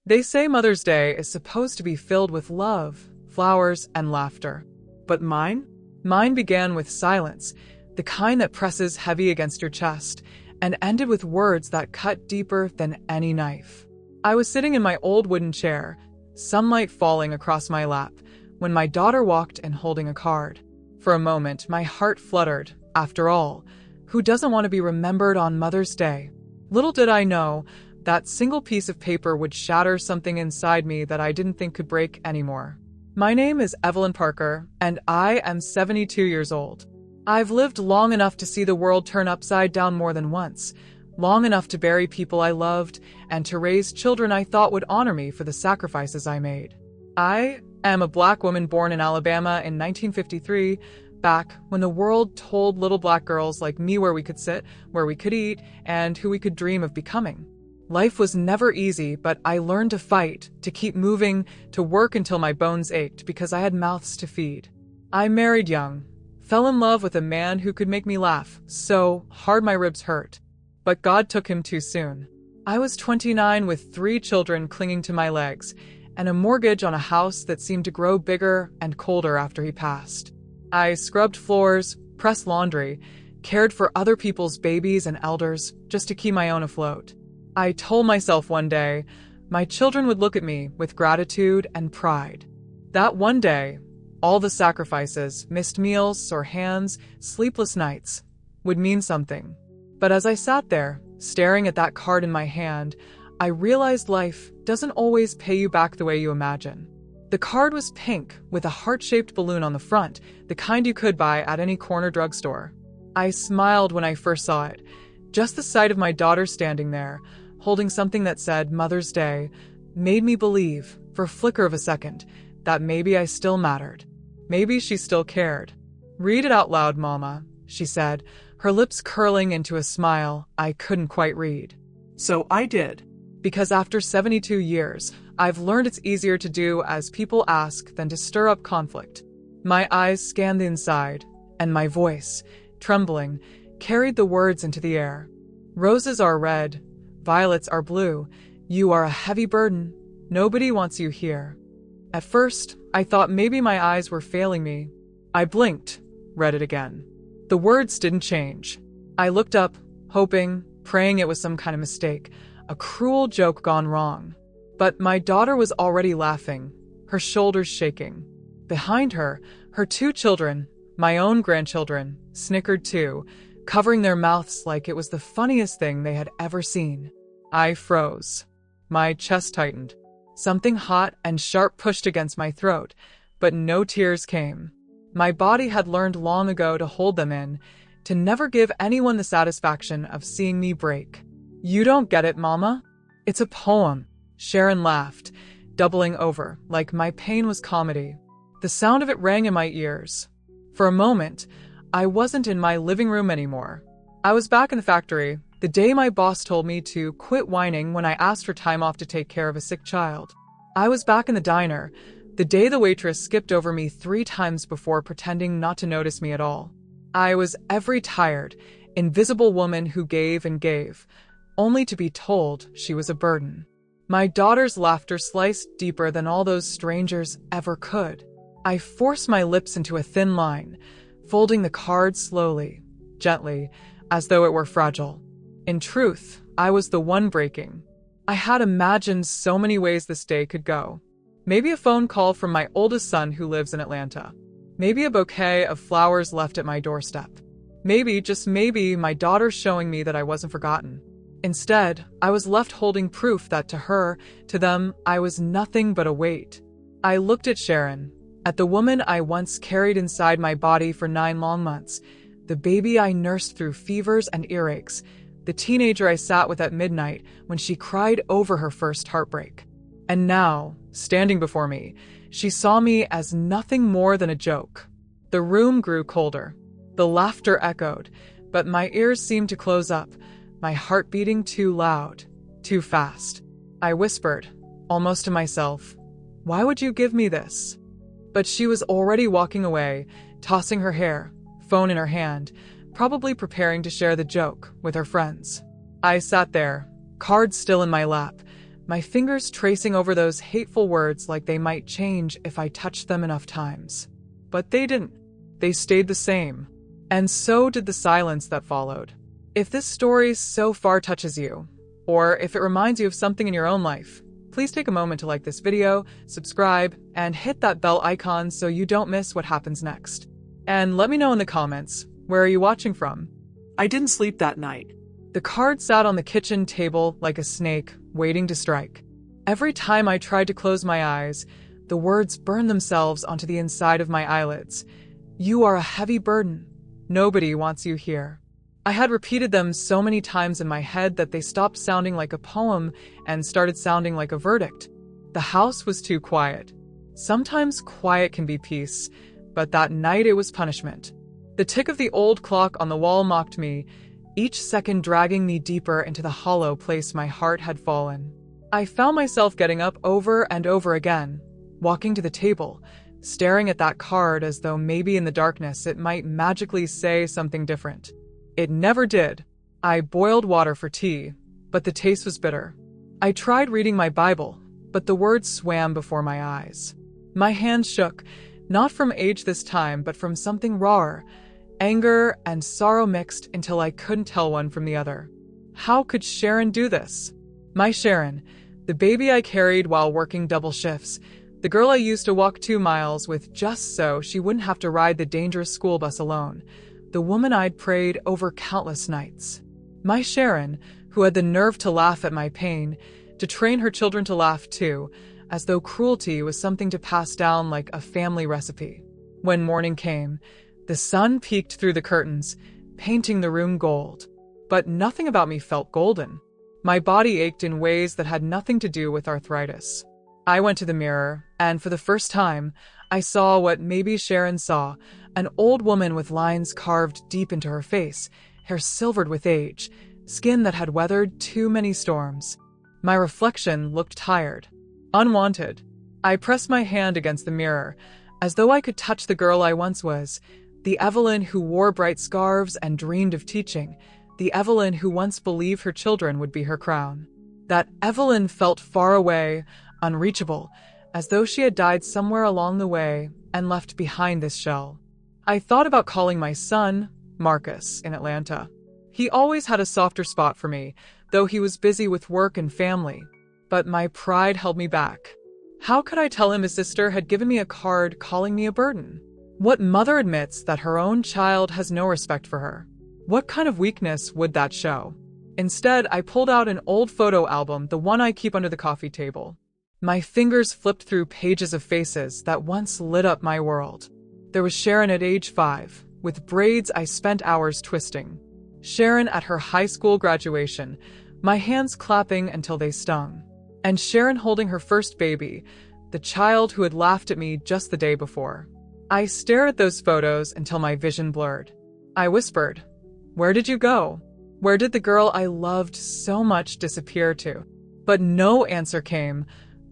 They say Mother's Day is supposed to be filled with love, flowers, and laughter. But mine? Mine began with silence, the kind that presses heavy against your chest, and ended with words that cut deeper than any knife. I was sitting in my old wooden chair, sunlight falling across my lap, when my daughter walked in holding a card. For a moment, my heart fluttered. After all, who doesn't want to be remembered on Mother's Day? Little did I know, that single piece of paper would shatter something inside me that I didn't think could break anymore. My name is Evelyn Parker, and I am 72 years old. I've lived long enough to see the world turn upside down more than once, long enough to bury people I loved, and to raise children I thought would honor me for the sacrifices I made. I am a Black woman born in Alabama in 1953, back when the world told little Black girls like me where we could sit, where we could eat, and who we could dream of becoming. Life was never easy, but I learned to fight, to keep moving, to work until my bones ached because I had mouths to feed. I married young, fell in love with a man who could make me laugh so hard my ribs hurt. But God took him too soon. I was 29 with 3 children clinging to my legs, and a mortgage on a house that seemed to grow bigger and colder after he passed. I scrubbed floors, pressed laundry, cared for other people's babies and elders just to keep my own afloat. I told myself one day, my children would look at me with gratitude and pride. That one day, all the sacrifices, missed meals, sore hands, sleepless nights, would mean something. But as I sat there, staring at that card in my hand, I realized life doesn't always pay you back the way you imagine. The card was pink, with a heart-shaped balloon on the front, the kind you could buy at any corner drugstore. I smiled when I first saw it. Just the sight of my daughter standing there, holding something that said Mother's Day, made me believe, for a flicker of a second, that maybe I still mattered. Maybe she still cared. "Read it out loud, Mama," she said, her lips curling into a smile I couldn't quite read. So I did. Because after 72 years, I've learned it's easier to do as people ask than to stir up conflict. My eyes scanned the inside, and my voice, trembling, carried the words into the air. Roses are red, violets are blue, you are a heavy burden, nobody wants you here. At first, I thought maybe my eyes were failing me. I blinked, read it again. The words didn't change. I looked up, hoping, praying it was some kind of mistake, a cruel joke gone wrong. But my daughter was already laughing, her shoulders shaking. Behind her, her 2 children, my own grandchildren, snickered too, covering their mouths like it was the funniest thing they had ever seen. I froze. My chest tightened. Something hot and sharp pushed against my throat, but no tears came. My body had learned long ago to hold them in, to never give anyone the satisfaction of seeing me break. "You don't get it, Mama? It's a poem." Sharon laughed, doubling over, like my pain was comedy. The sound of it rang in my ears. For a moment, I wasn't in my living room anymore. I was back in the factory, the day my boss told me to quit whining when I asked for time off to take care of a sick child. I was back in the diner, the day the waitress skipped over me 3 times before pretending not to notice me at all. I was every tired, invisible woman who gave and gave, only to be told she was a burden. My daughter's laughter sliced deeper than all those strangers ever could. I forced my lips into a thin line, folding the card slowly, gently, as though it were fragile. In truth, I was the one breaking. I had imagined so many ways this day could go. Maybe a phone call from my oldest son who lives in Atlanta. Maybe a bouquet of flowers left at my doorstep. Maybe, just maybe, my daughter showing me that I wasn't forgotten. Instead, I was left holding proof that to her, to them, I was nothing but a weight. I looked at Sharon, at the woman I once carried inside my body for 9 long months, the baby I nursed through fevers and earaches, the teenager I sat with at midnight when she cried over her first heartbreak. And now, standing before me, she saw me as nothing more than a joke. The room grew colder. The laughter echoed, but my ears seemed to close up, my heart beating too loud, too fast. I whispered, almost to myself, "Why would you give me this?" But she was already walking away, tossing her hair, phone in her hand, probably preparing to share the joke with her friends. I sat there, card still in my lap, my fingers tracing over those hateful words like they might change if I touched them enough times. But they didn't. They stayed the same. And so did the silence that followed. If this story so far touches you, or if it reminds you of something in your own life, please take a moment to like this video, subscribe, and hit that bell icon so you don't miss what happens next. And let me know in the comments, where are you watching from? I didn't sleep that night. The card sat on the kitchen table like a snake, waiting to strike. Every time I tried to close my eyes, the words burned themselves onto the inside of my eyelids. You are a heavy burden. Nobody wants you here. I had repeated them so many times in my head that they stopped sounding like a poem and started sounding like a verdict. The house was too quiet. Sometimes quiet can be peace, but that night it was punishment. The tick of the old clock on the wall mocked me, each second dragging me deeper into the hollow place my heart had fallen. I found myself getting up over and over again, walking to the table, staring at that card as though maybe in the darkness it might magically say something different. It never did. I boiled water for tea, but the taste was bitter. I tried reading my Bible, but the words swam before my eyes. My hands shook, not from age this time, but from something rawer, anger and sorrow mixed until I couldn't tell one from the other. How could Sharon do this? My Sharon, the baby I carried while working double shifts, the girl I used to walk 2 miles with just so she wouldn't have to ride the dangerous school bus alone, the woman I'd prayed over countless nights. My Sharon, who had the nerve to laugh at my pain, to train her children to laugh too, as though cruelty was something to pass down like a family recipe. When morning came, the sun peeked through the curtains, painting the room gold. But nothing about me felt golden. My body ached in ways that had nothing to do with arthritis. I went to the mirror, and for the first time, I saw what maybe Sharon saw, an old woman with lines carved deep into her face, hair silvered with age, skin that had weathered too many storms. My reflection looked tired, unwanted. I pressed my hand against the mirror, as though I could touch the girl I once was, the Evelyn who wore bright scarves and dreamed of teaching, the Evelyn who once believed her children would be her crown. That Evelyn felt far away, unreachable, as though she had died somewhere along the way and left behind this shell. I thought about calling my son, Marcus, in Atlanta. He always had a softer spot for me, though he was busy with work and family. But my pride held me back. How could I tell him his sister had given me a card calling me a burden? What mother admits that her own child has no respect for her? What kind of weakness would that show? Instead, I pulled out an old photo album, the one I keep under the coffee table. My fingers flipped through pages of faces that once lit up my world. There was Sharon at age 5, with braids I spent hours twisting. Sharon at her high school graduation, my hands clapping until they stung. And Sharon holding her first baby, the child who had laughed at me just the day before. I stared at those photos until my vision blurred. I whispered, "Where did you go? Where did the girl I loved so much disappear to?" But no answer came,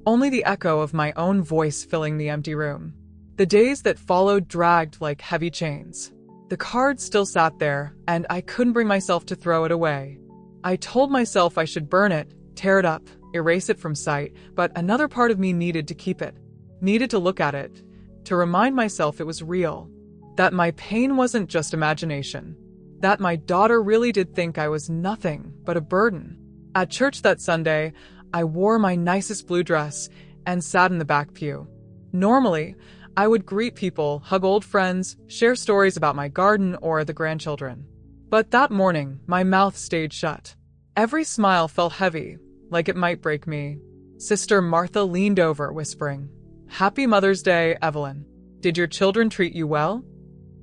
only the echo of my own voice filling the empty room. The days that followed dragged like heavy chains. The card still sat there, and I couldn't bring myself to throw it away. I told myself I should burn it, tear it up, erase it from sight, but another part of me needed to keep it, needed to look at it, to remind myself it was real, that my pain wasn't just imagination, that my daughter really did think I was nothing but a burden. At church that Sunday, I wore my nicest blue dress and sat in the back pew. Normally, I would greet people, hug old friends, share stories about my garden or the grandchildren. But that morning, my mouth stayed shut. Every smile felt heavy, like it might break me. Sister Martha leaned over, whispering, "Happy Mother's Day, Evelyn. Did your children treat you well?"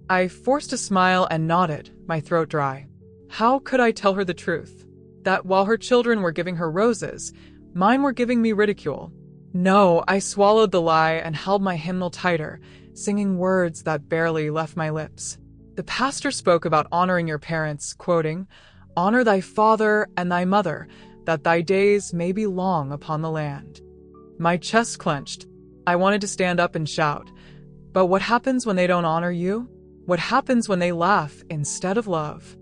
I forced a smile and nodded, my throat dry. How could I tell her the truth? That while her children were giving her roses, mine were giving me ridicule. No, I swallowed the lie and held my hymnal tighter, singing words that barely left my lips. The pastor spoke about honoring your parents, quoting, "Honor thy father and thy mother, that thy days may be long upon the land." My chest clenched. I wanted to stand up and shout. But what happens when they don't honor you? What happens when they laugh instead of love?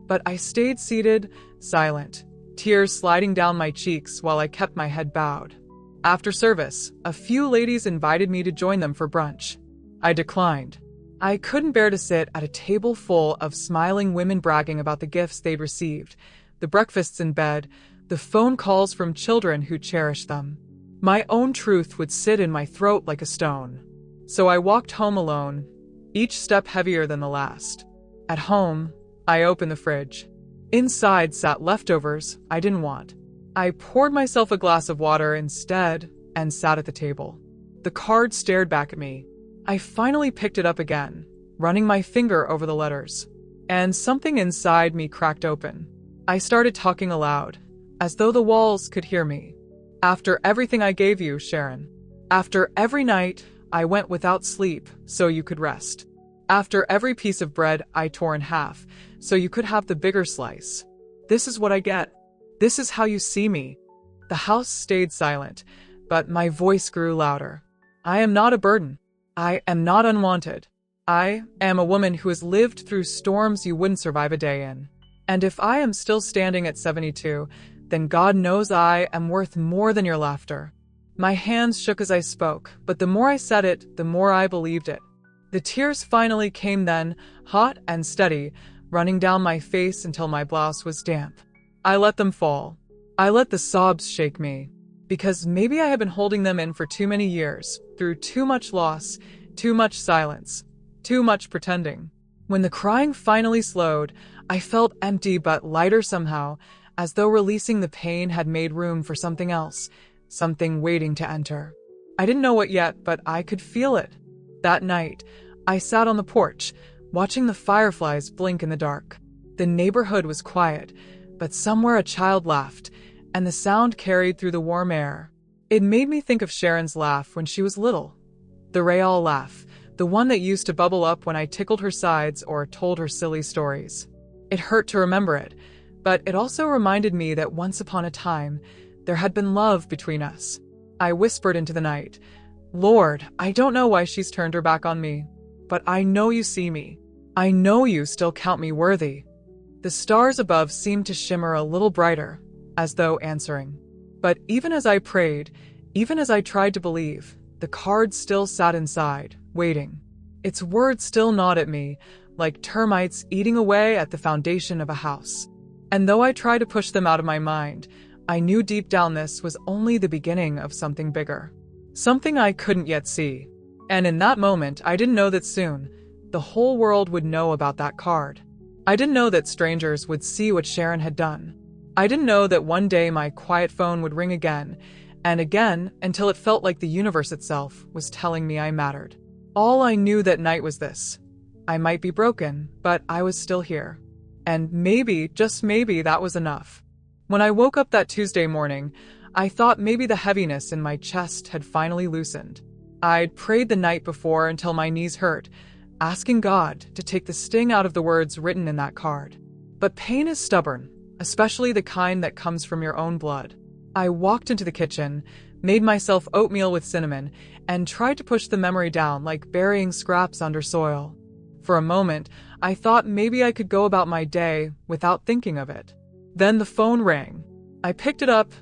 But I stayed seated, silent, tears sliding down my cheeks while I kept my head bowed. After service, a few ladies invited me to join them for brunch. I declined. I couldn't bear to sit at a table full of smiling women bragging about the gifts they'd received, the breakfasts in bed, the phone calls from children who cherished them. My own truth would sit in my throat like a stone. So I walked home alone, each step heavier than the last. At home, I opened the fridge. Inside sat leftovers I didn't want. I poured myself a glass of water instead and sat at the table. The card stared back at me. I finally picked it up again, running my finger over the letters. And something inside me cracked open. I started talking aloud, as though the walls could hear me. After everything I gave you, Sharon. After every night I went without sleep so you could rest. After every piece of bread I tore in half so you could have the bigger slice. This is what I get. This is how you see me. The house stayed silent, but my voice grew louder. I am not a burden. I am not unwanted. I am a woman who has lived through storms you wouldn't survive a day in. And if I am still standing at 72, then God knows I am worth more than your laughter. My hands shook as I spoke, but the more I said it, the more I believed it. The tears finally came then, hot and steady, running down my face until my blouse was damp. I let them fall. I let the sobs shake me. Because maybe I had been holding them in for too many years, through too much loss, too much silence, too much pretending. When the crying finally slowed, I felt empty but lighter somehow, as though releasing the pain had made room for something else, something waiting to enter. I didn't know what yet, but I could feel it. That night, I sat on the porch, watching the fireflies blink in the dark. The neighborhood was quiet, but somewhere a child laughed, and the sound carried through the warm air. It made me think of Sharon's laugh when she was little. The Rayal laugh, the one that used to bubble up when I tickled her sides or told her silly stories. It hurt to remember it, but it also reminded me that once upon a time, there had been love between us. I whispered into the night, Lord, I don't know why she's turned her back on me, but I know you see me. I know you still count me worthy. The stars above seemed to shimmer a little brighter, as though answering. But even as I prayed, even as I tried to believe, the card still sat inside, waiting. Its words still gnawed at me, like termites eating away at the foundation of a house. And though I tried to push them out of my mind, I knew deep down this was only the beginning of something bigger. Something I couldn't yet see. And in that moment, I didn't know that soon, the whole world would know about that card. I didn't know that strangers would see what Sharon had done. I didn't know that one day my quiet phone would ring again, and again until it felt like the universe itself was telling me I mattered. All I knew that night was this. I might be broken, but I was still here. And maybe, just maybe, that was enough. When I woke up that Tuesday morning, I thought maybe the heaviness in my chest had finally loosened. I'd prayed the night before until my knees hurt, asking God to take the sting out of the words written in that card. But pain is stubborn, especially the kind that comes from your own blood. I walked into the kitchen, made myself oatmeal with cinnamon, and tried to push the memory down like burying scraps under soil. For a moment, I thought maybe I could go about my day without thinking of it. Then the phone rang. I picked it up,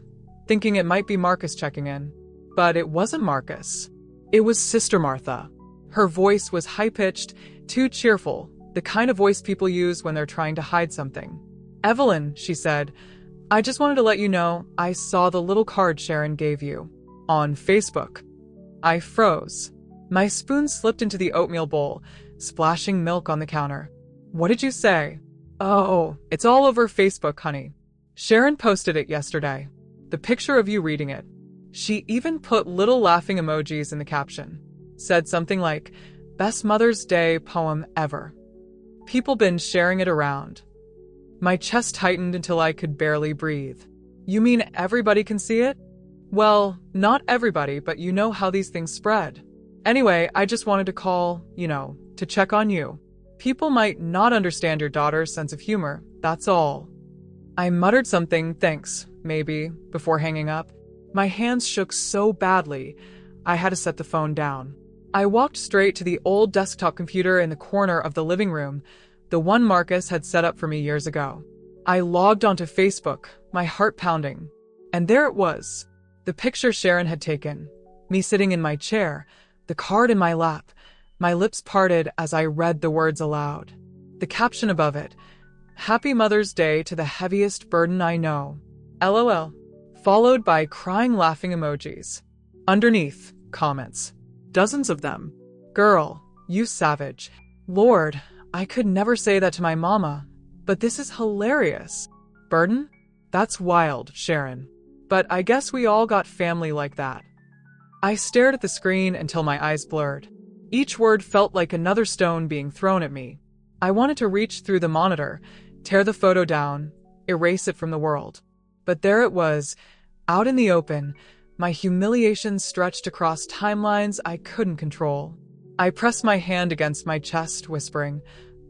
thinking it might be Marcus checking in. But it wasn't Marcus. It was Sister Martha. Her voice was high-pitched, too cheerful, the kind of voice people use when they're trying to hide something. Evelyn, she said, I just wanted to let you know I saw the little card Sharon gave you. On Facebook. I froze. My spoon slipped into the oatmeal bowl, splashing milk on the counter. What did you say? Oh, it's all over Facebook, honey. Sharon posted it yesterday. The picture of you reading it. She even put little laughing emojis in the caption. Said something like, best Mother's Day poem ever. People been sharing it around. My chest tightened until I could barely breathe. You mean everybody can see it? Well, not everybody, but you know how these things spread. Anyway, I just wanted to call, to check on you. People might not understand your daughter's sense of humor, that's all. I muttered something, thanks, maybe, before hanging up. My hands shook so badly, I had to set the phone down. I walked straight to the old desktop computer in the corner of the living room, the one Marcus had set up for me years ago. I logged onto Facebook, my heart pounding. And there it was. The picture Sharon had taken. Me sitting in my chair, the card in my lap, my lips parted as I read the words aloud. The caption above it, "Happy Mother's Day to the heaviest burden I know. LOL." Followed by crying laughing emojis. Underneath, comments. Dozens of them. "Girl, you savage. Lord, I could never say that to my mama. But this is hilarious. Burden? That's wild, Sharon. But I guess we all got family like that." I stared at the screen until my eyes blurred. Each word felt like another stone being thrown at me. I wanted to reach through the monitor, tear the photo down, erase it from the world. But there it was, out in the open, my humiliation stretched across timelines I couldn't control. I pressed my hand against my chest, whispering,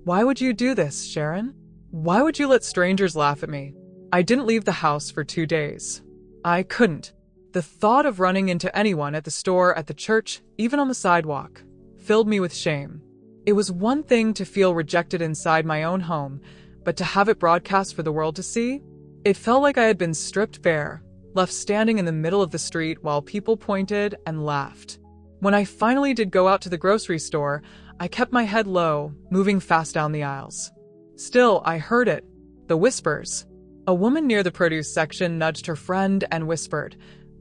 "Why would you do this, Sharon? Why would you let strangers laugh at me?" I didn't leave the house for 2 days. I couldn't. The thought of running into anyone at the store, at the church, even on the sidewalk, filled me with shame. It was one thing to feel rejected inside my own home, but to have it broadcast for the world to see? It felt like I had been stripped bare, left standing in the middle of the street while people pointed and laughed. When I finally did go out to the grocery store, I kept my head low, moving fast down the aisles. Still, I heard it. The whispers. A woman near the produce section nudged her friend and whispered,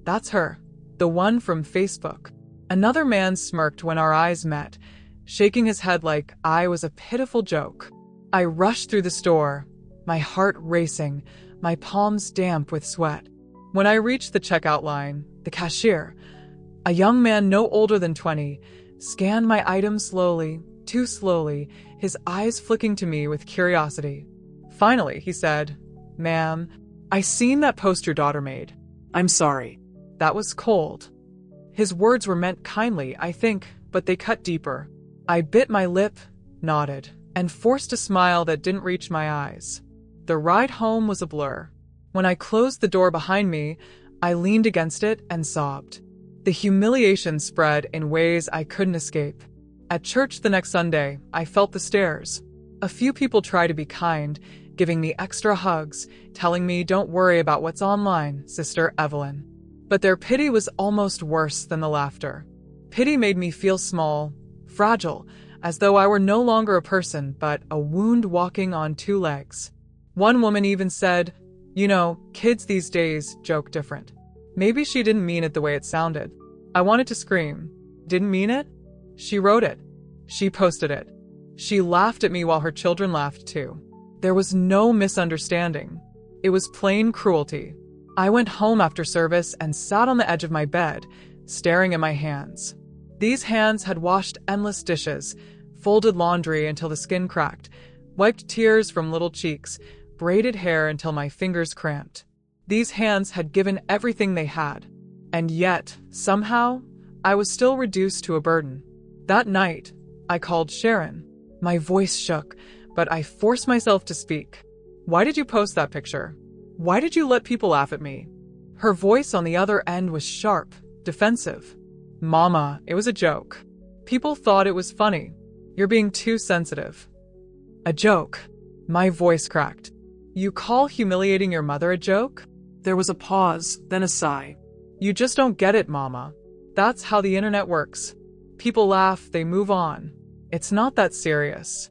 "That's her. The one from Facebook." Another man smirked when our eyes met, shaking his head like I was a pitiful joke. I rushed through the store, my heart racing, my palms damp with sweat. When I reached the checkout line, the cashier, a young man no older than 20, scanned my items slowly, too slowly, his eyes flicking to me with curiosity. Finally, he said, "Ma'am, I seen that post your daughter made." I'm sorry. That was cold. His words were meant kindly, I think, but they cut deeper. I bit my lip, nodded, and forced a smile that didn't reach my eyes. The ride home was a blur. When I closed the door behind me, I leaned against it and sobbed. The humiliation spread in ways I couldn't escape. At church the next Sunday, I felt the stares. A few people tried to be kind, giving me extra hugs, telling me, "Don't worry about what's online, Sister Evelyn." But their pity was almost worse than the laughter. Pity made me feel small, fragile, as though I were no longer a person, but a wound walking on 2 legs. One woman even said, "You know, kids these days joke different." Maybe she didn't mean it the way it sounded. I wanted to scream. Didn't mean it? She wrote it. She posted it. She laughed at me while her children laughed too. There was no misunderstanding. It was plain cruelty. I went home after service and sat on the edge of my bed, staring at my hands. These hands had washed endless dishes, folded laundry until the skin cracked, wiped tears from little cheeks, braided hair until my fingers cramped. These hands had given everything they had. And yet, somehow, I was still reduced to a burden. That night, I called Sharon. My voice shook, but I forced myself to speak. "Why did you post that picture? Why did you let people laugh at me?" Her voice on the other end was sharp, defensive. "Mama, it was a joke. People thought it was funny. You're being too sensitive." "A joke?" My voice cracked. "You call humiliating your mother a joke?" There was a pause, then a sigh. "You just don't get it, Mama. That's how the internet works. People laugh, they move on. It's not that serious.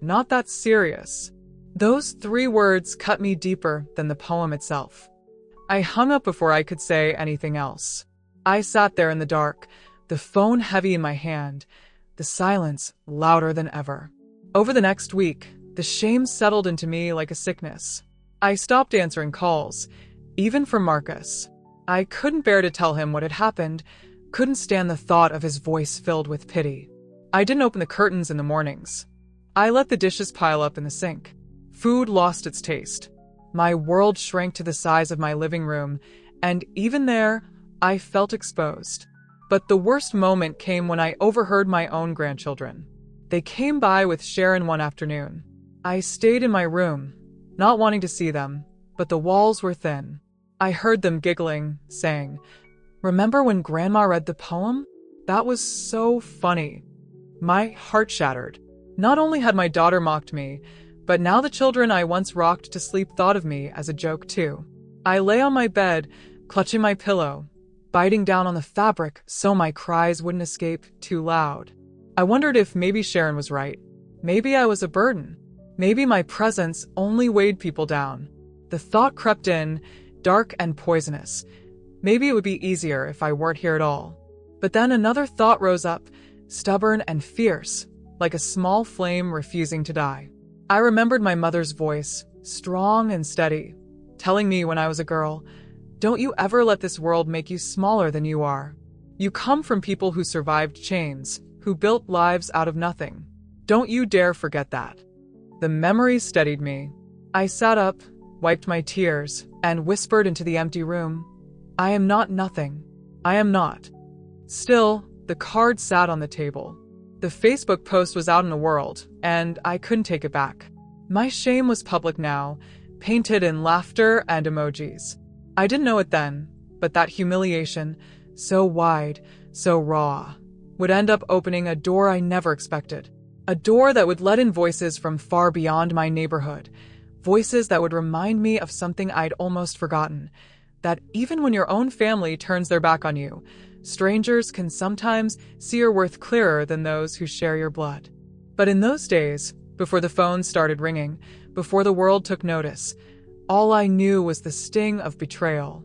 Not that serious." Those 3 words cut me deeper than the poem itself. I hung up before I could say anything else. I sat there in the dark, the phone heavy in my hand, the silence louder than ever. Over the next week, the shame settled into me like a sickness. I stopped answering calls, even from Marcus. I couldn't bear to tell him what had happened, couldn't stand the thought of his voice filled with pity. I didn't open the curtains in the mornings. I let the dishes pile up in the sink. Food lost its taste. My world shrank to the size of my living room, and even there, I felt exposed. But the worst moment came when I overheard my own grandchildren. They came by with Sharon one afternoon. I stayed in my room, not wanting to see them, but the walls were thin. I heard them giggling, saying, "Remember when Grandma read the poem? That was so funny." My heart shattered. Not only had my daughter mocked me, But now the children I once rocked to sleep thought of me as a joke too. I lay on my bed, clutching my pillow, biting down on the fabric so my cries wouldn't escape too loud. I wondered if maybe Sharon was right. Maybe I was a burden. Maybe my presence only weighed people down. The thought crept in, dark and poisonous. Maybe it would be easier if I weren't here at all. But then another thought rose up, stubborn and fierce, like a small flame refusing to die. I remembered my mother's voice, strong and steady, telling me when I was a girl, "Don't you ever let this world make you smaller than you are. You come from people who survived chains, who built lives out of nothing. Don't you dare forget that." The memory steadied me. I sat up, wiped my tears, and whispered into the empty room, "I am not nothing. I am not." Still, the card sat on the table. The Facebook post was out in the world, and I couldn't take it back. My shame was public now, painted in laughter and emojis. I didn't know it then, but that humiliation, so wide, so raw, would end up opening a door I never expected. A door that would let in voices from far beyond my neighborhood. Voices that would remind me of something I'd almost forgotten. That even when your own family turns their back on you, strangers can sometimes see your worth clearer than those who share your blood. But in those days, before the phone started ringing, before the world took notice, all I knew was the sting of betrayal.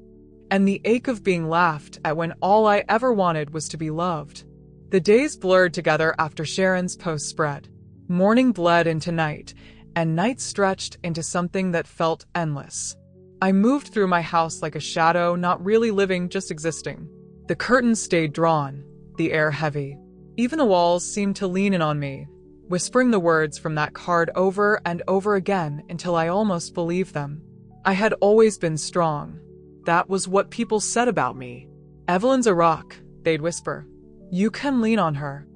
And the ache of being laughed at when all I ever wanted was to be loved. The days blurred together after Sharon's post spread. Morning bled into night, and night stretched into something that felt endless. I moved through my house like a shadow, not really living, just existing. The curtains stayed drawn, the air heavy. Even the walls seemed to lean in on me, whispering the words from that card over and over again until I almost believed them. I had always been strong. That was what people said about me. "Evelyn's a rock," they'd whisper. "You can lean on her."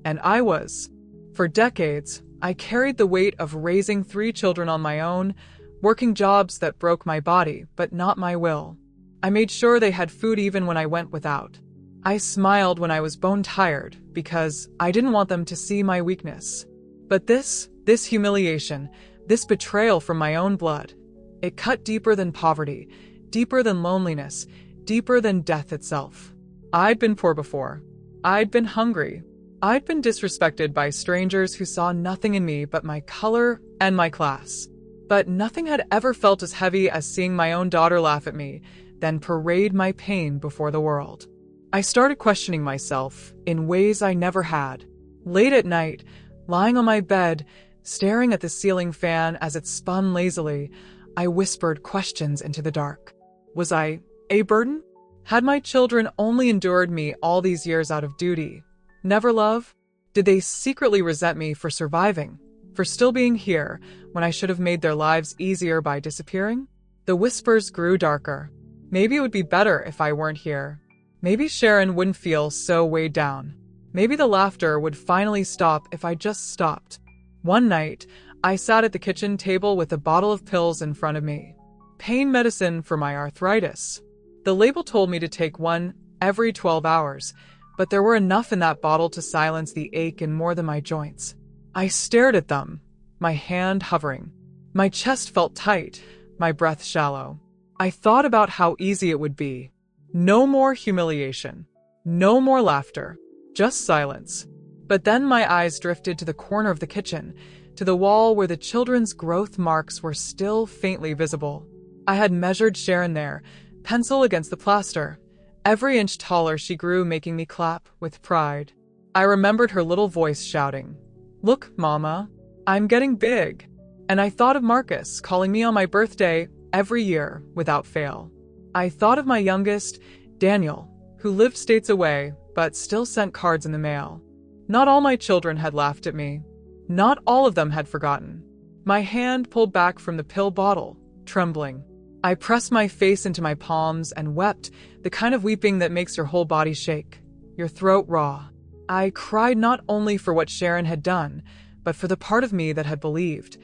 And I was. For decades, I carried the weight of raising 3 children on my own, working jobs that broke my body, but not my will. I made sure they had food even when I went without. I smiled when I was bone-tired because I didn't want them to see my weakness. But this humiliation, this betrayal from my own blood, it cut deeper than poverty, deeper than loneliness, deeper than death itself. I'd been poor before. I'd been hungry. I'd been disrespected by strangers who saw nothing in me but my color and my class. But nothing had ever felt as heavy as seeing my own daughter laugh at me, then parade my pain before the world. I started questioning myself in ways I never had. Late at night, lying on my bed, staring at the ceiling fan as it spun lazily, I whispered questions into the dark. Was I a burden? Had my children only endured me all these years out of duty? Never love? Did they secretly resent me for surviving, for still being here when I should have made their lives easier by disappearing? The whispers grew darker. Maybe it would be better if I weren't here. Maybe Sharon wouldn't feel so weighed down. Maybe the laughter would finally stop if I just stopped. One night, I sat at the kitchen table with a bottle of pills in front of me. Pain medicine for my arthritis. The label told me to take one every 12 hours, but there were enough in that bottle to silence the ache in more than my joints. I stared at them, my hand hovering. My chest felt tight, my breath shallow. I thought about how easy it would be. No more humiliation. No more laughter. Just silence. But then my eyes drifted to the corner of the kitchen, to the wall where the children's growth marks were still faintly visible. I had measured Sharon there, pencil against the plaster. Every inch taller she grew, making me clap with pride. I remembered her little voice shouting, "Look, Mama, I'm getting big." And I thought of Marcus calling me on my birthday every year without fail. I thought of my youngest, Daniel, who lived states away but still sent cards in the mail. Not all my children had laughed at me. Not all of them had forgotten. My hand pulled back from the pill bottle, trembling. I pressed my face into my palms and wept, the kind of weeping that makes your whole body shake, your throat raw. I cried not only for what Sharon had done, but for the part of me that had believed,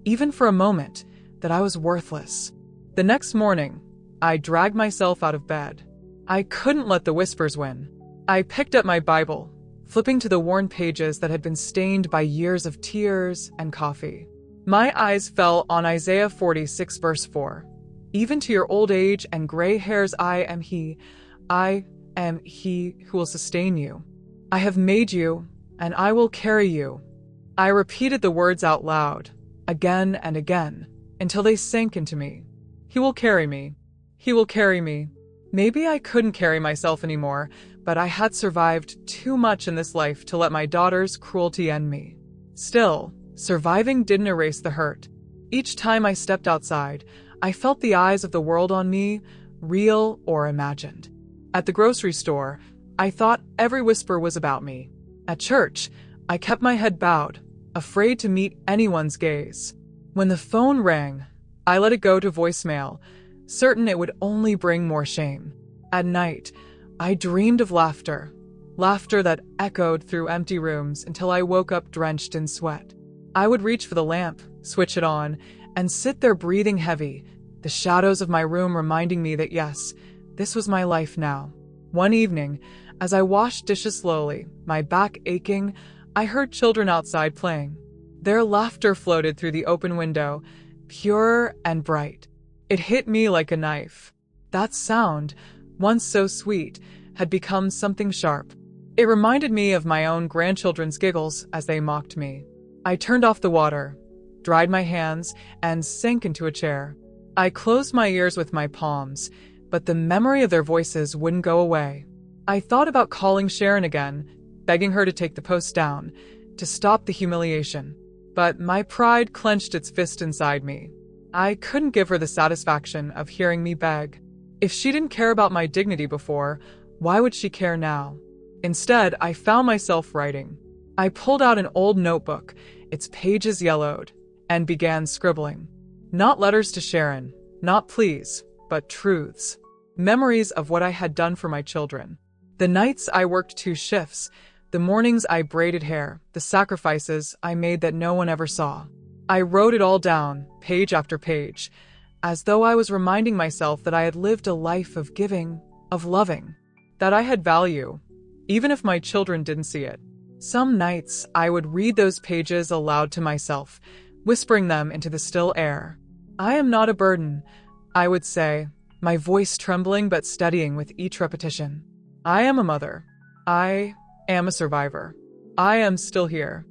even for a moment, that I was worthless. The next morning, I dragged myself out of bed. I couldn't let the whispers win. I picked up my Bible, flipping to the worn pages that had been stained by years of tears and coffee. My eyes fell on Isaiah 46 verse 4. Even to your old age and gray hairs I am he who will sustain you. I have made you, and I will carry you. I repeated the words out loud, again and again, until they sank into me. He will carry me. He will carry me. Maybe I couldn't carry myself anymore, but I had survived too much in this life to let my daughter's cruelty end me. Still, surviving didn't erase the hurt. Each time I stepped outside, I felt the eyes of the world on me, real or imagined. At the grocery store, I thought every whisper was about me. At church, I kept my head bowed, afraid to meet anyone's gaze. When the phone rang, I let it go to voicemail, certain it would only bring more shame. At night, I dreamed of laughter that echoed through empty rooms until I woke up drenched in sweat. I would reach for the lamp, switch it on, and sit there breathing heavy, the shadows of my room reminding me that yes, this was my life now. One evening, as I washed dishes slowly, my back aching, I heard children outside playing. Their laughter floated through the open window, pure and bright. It hit me like a knife. That sound, once so sweet, had become something sharp. It reminded me of my own grandchildren's giggles as they mocked me. I turned off the water, dried my hands, and sank into a chair. I closed my ears with my palms, but the memory of their voices wouldn't go away. I thought about calling Sharon again, begging her to take the post down, to stop the humiliation. But my pride clenched its fist inside me. I couldn't give her the satisfaction of hearing me beg. If she didn't care about my dignity before, why would she care now? Instead, I found myself writing. I pulled out an old notebook, its pages yellowed, and began scribbling. Not letters to Sharon, not pleas, but truths. Memories of what I had done for my children. The nights I worked 2 shifts, the mornings I braided hair, the sacrifices I made that no one ever saw. I wrote it all down, page after page, as though I was reminding myself that I had lived a life of giving, of loving, that I had value, even if my children didn't see it. Some nights I would read those pages aloud to myself, whispering them into the still air. I am not a burden, I would say, my voice trembling but steadying with each repetition. I am a mother. I am a survivor. I am still here.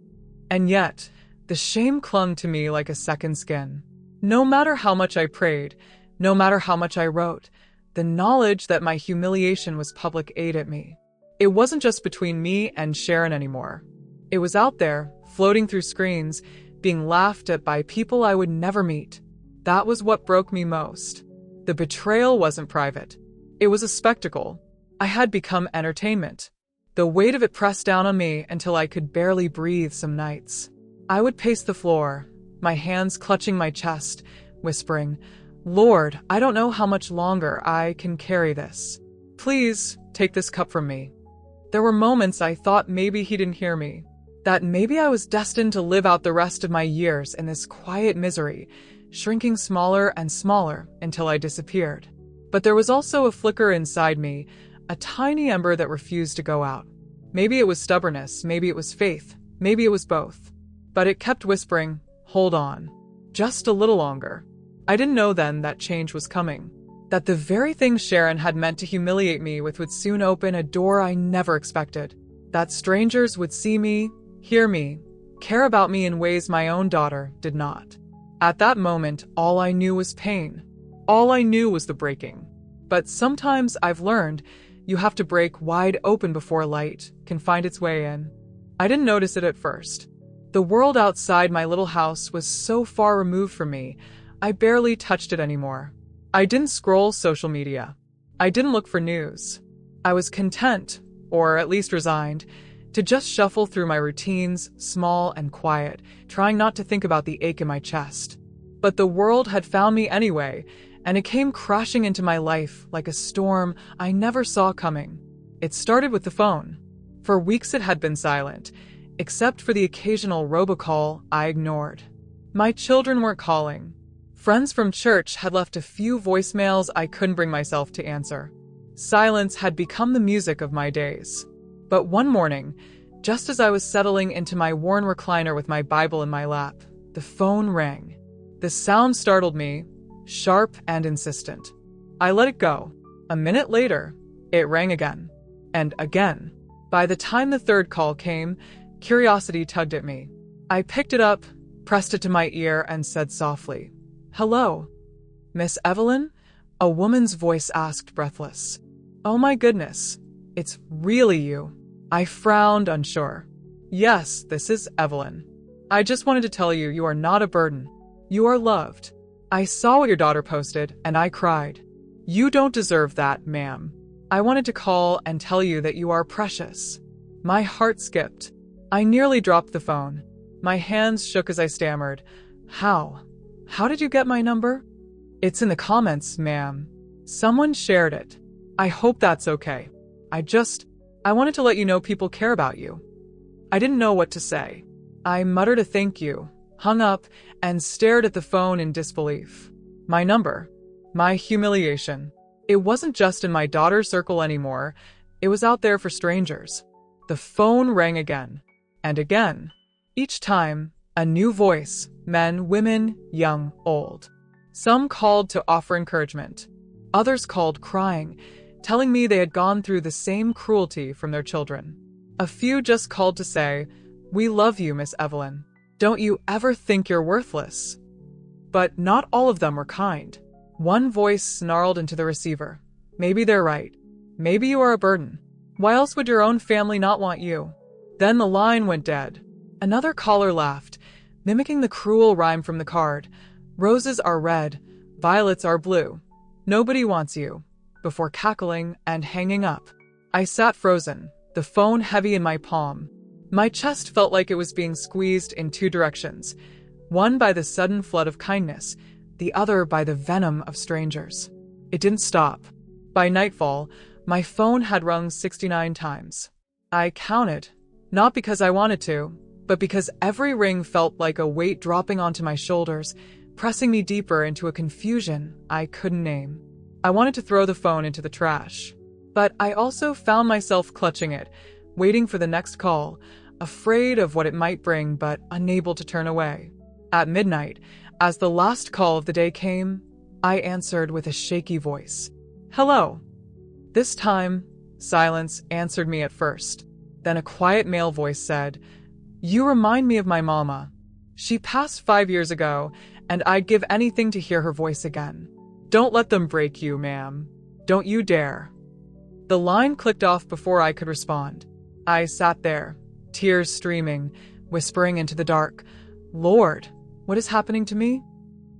And yet, the shame clung to me like a second skin. No matter how much I prayed, no matter how much I wrote, the knowledge that my humiliation was public ate at me. It wasn't just between me and Sharon anymore. It was out there, floating through screens, being laughed at by people I would never meet. That was what broke me most. The betrayal wasn't private. It was a spectacle. I had become entertainment. The weight of it pressed down on me until I could barely breathe some nights. I would pace the floor, my hands clutching my chest, whispering, "Lord, I don't know how much longer I can carry this. Please, take this cup from me." There were moments I thought maybe he didn't hear me, that maybe I was destined to live out the rest of my years in this quiet misery, shrinking smaller and smaller until I disappeared. But there was also a flicker inside me, a tiny ember that refused to go out. Maybe it was stubbornness, maybe it was faith, maybe it was both. But it kept whispering, "Hold on. Just a little longer." I didn't know then that change was coming. That the very thing Sharon had meant to humiliate me with would soon open a door I never expected. That strangers would see me, hear me, care about me in ways my own daughter did not. At that moment, all I knew was pain. All I knew was the breaking. But sometimes I've learned you have to break wide open before light can find its way in. I didn't notice it at first. The world outside my little house was so far removed from me, I barely touched it anymore. I didn't scroll social media. I didn't look for news. I was content, or at least resigned, to just shuffle through my routines, small and quiet, trying not to think about the ache in my chest. But the world had found me anyway, and it came crashing into my life like a storm I never saw coming. It started with the phone. For weeks it had been silent, except for the occasional robocall I ignored. My children weren't calling. Friends from church had left a few voicemails I couldn't bring myself to answer. Silence had become the music of my days. But one morning, just as I was settling into my worn recliner with my Bible in my lap, The phone rang. The sound startled me, sharp and insistent. I let it go. A minute later, it rang again. And again. By the time the third call came, curiosity tugged at me. I picked it up, pressed it to my ear, and said softly, "Hello, Miss Evelyn?" A woman's voice asked, breathless. "Oh my goodness, it's really you." I frowned, unsure. "Yes, this is Evelyn. I just wanted to tell you you are not a burden. You are loved. I saw what your daughter posted, and I cried. You don't deserve that, ma'am. I wanted to call and tell you that you are precious." My heart skipped. I nearly dropped the phone. My hands shook as I stammered. How? How did you get my number?" "It's in the comments, ma'am. Someone shared it. I hope that's okay. I wanted to let you know people care about you." I didn't know what to say. I muttered a thank you, hung up, and stared at the phone in disbelief. My number. My humiliation. It wasn't just in my daughter's circle anymore. It was out there for strangers. The phone rang again. And again. Each time, a new voice. Men, women, young, old. Some called to offer encouragement. Others called crying, telling me they had gone through the same cruelty from their children. A few just called to say, "We love you, Miss Evelyn. Don't you ever think you're worthless?" But not all of them were kind. One voice snarled into the receiver. "Maybe they're right. Maybe you are a burden. Why else would your own family not want you?" Then the line went dead. Another caller laughed, mimicking the cruel rhyme from the card. "Roses are red, violets are blue. Nobody wants you," before cackling and hanging up. I sat frozen, the phone heavy in my palm. My chest felt like it was being squeezed in two directions, one by the sudden flood of kindness, the other by the venom of strangers. It didn't stop. By nightfall, my phone had rung 69 times. I counted, not because I wanted to, but because every ring felt like a weight dropping onto my shoulders, pressing me deeper into a confusion I couldn't name. I wanted to throw the phone into the trash, but I also found myself clutching it, waiting for the next call, afraid of what it might bring but unable to turn away. At midnight, as the last call of the day came, I answered with a shaky voice. "Hello." This time, silence answered me at first. Then a quiet male voice said, "You remind me of my mama. She passed 5 years ago, and I'd give anything to hear her voice again. Don't let them break you, ma'am. Don't you dare." The line clicked off before I could respond. I sat there, tears streaming, whispering into the dark, "Lord, what is happening to me?"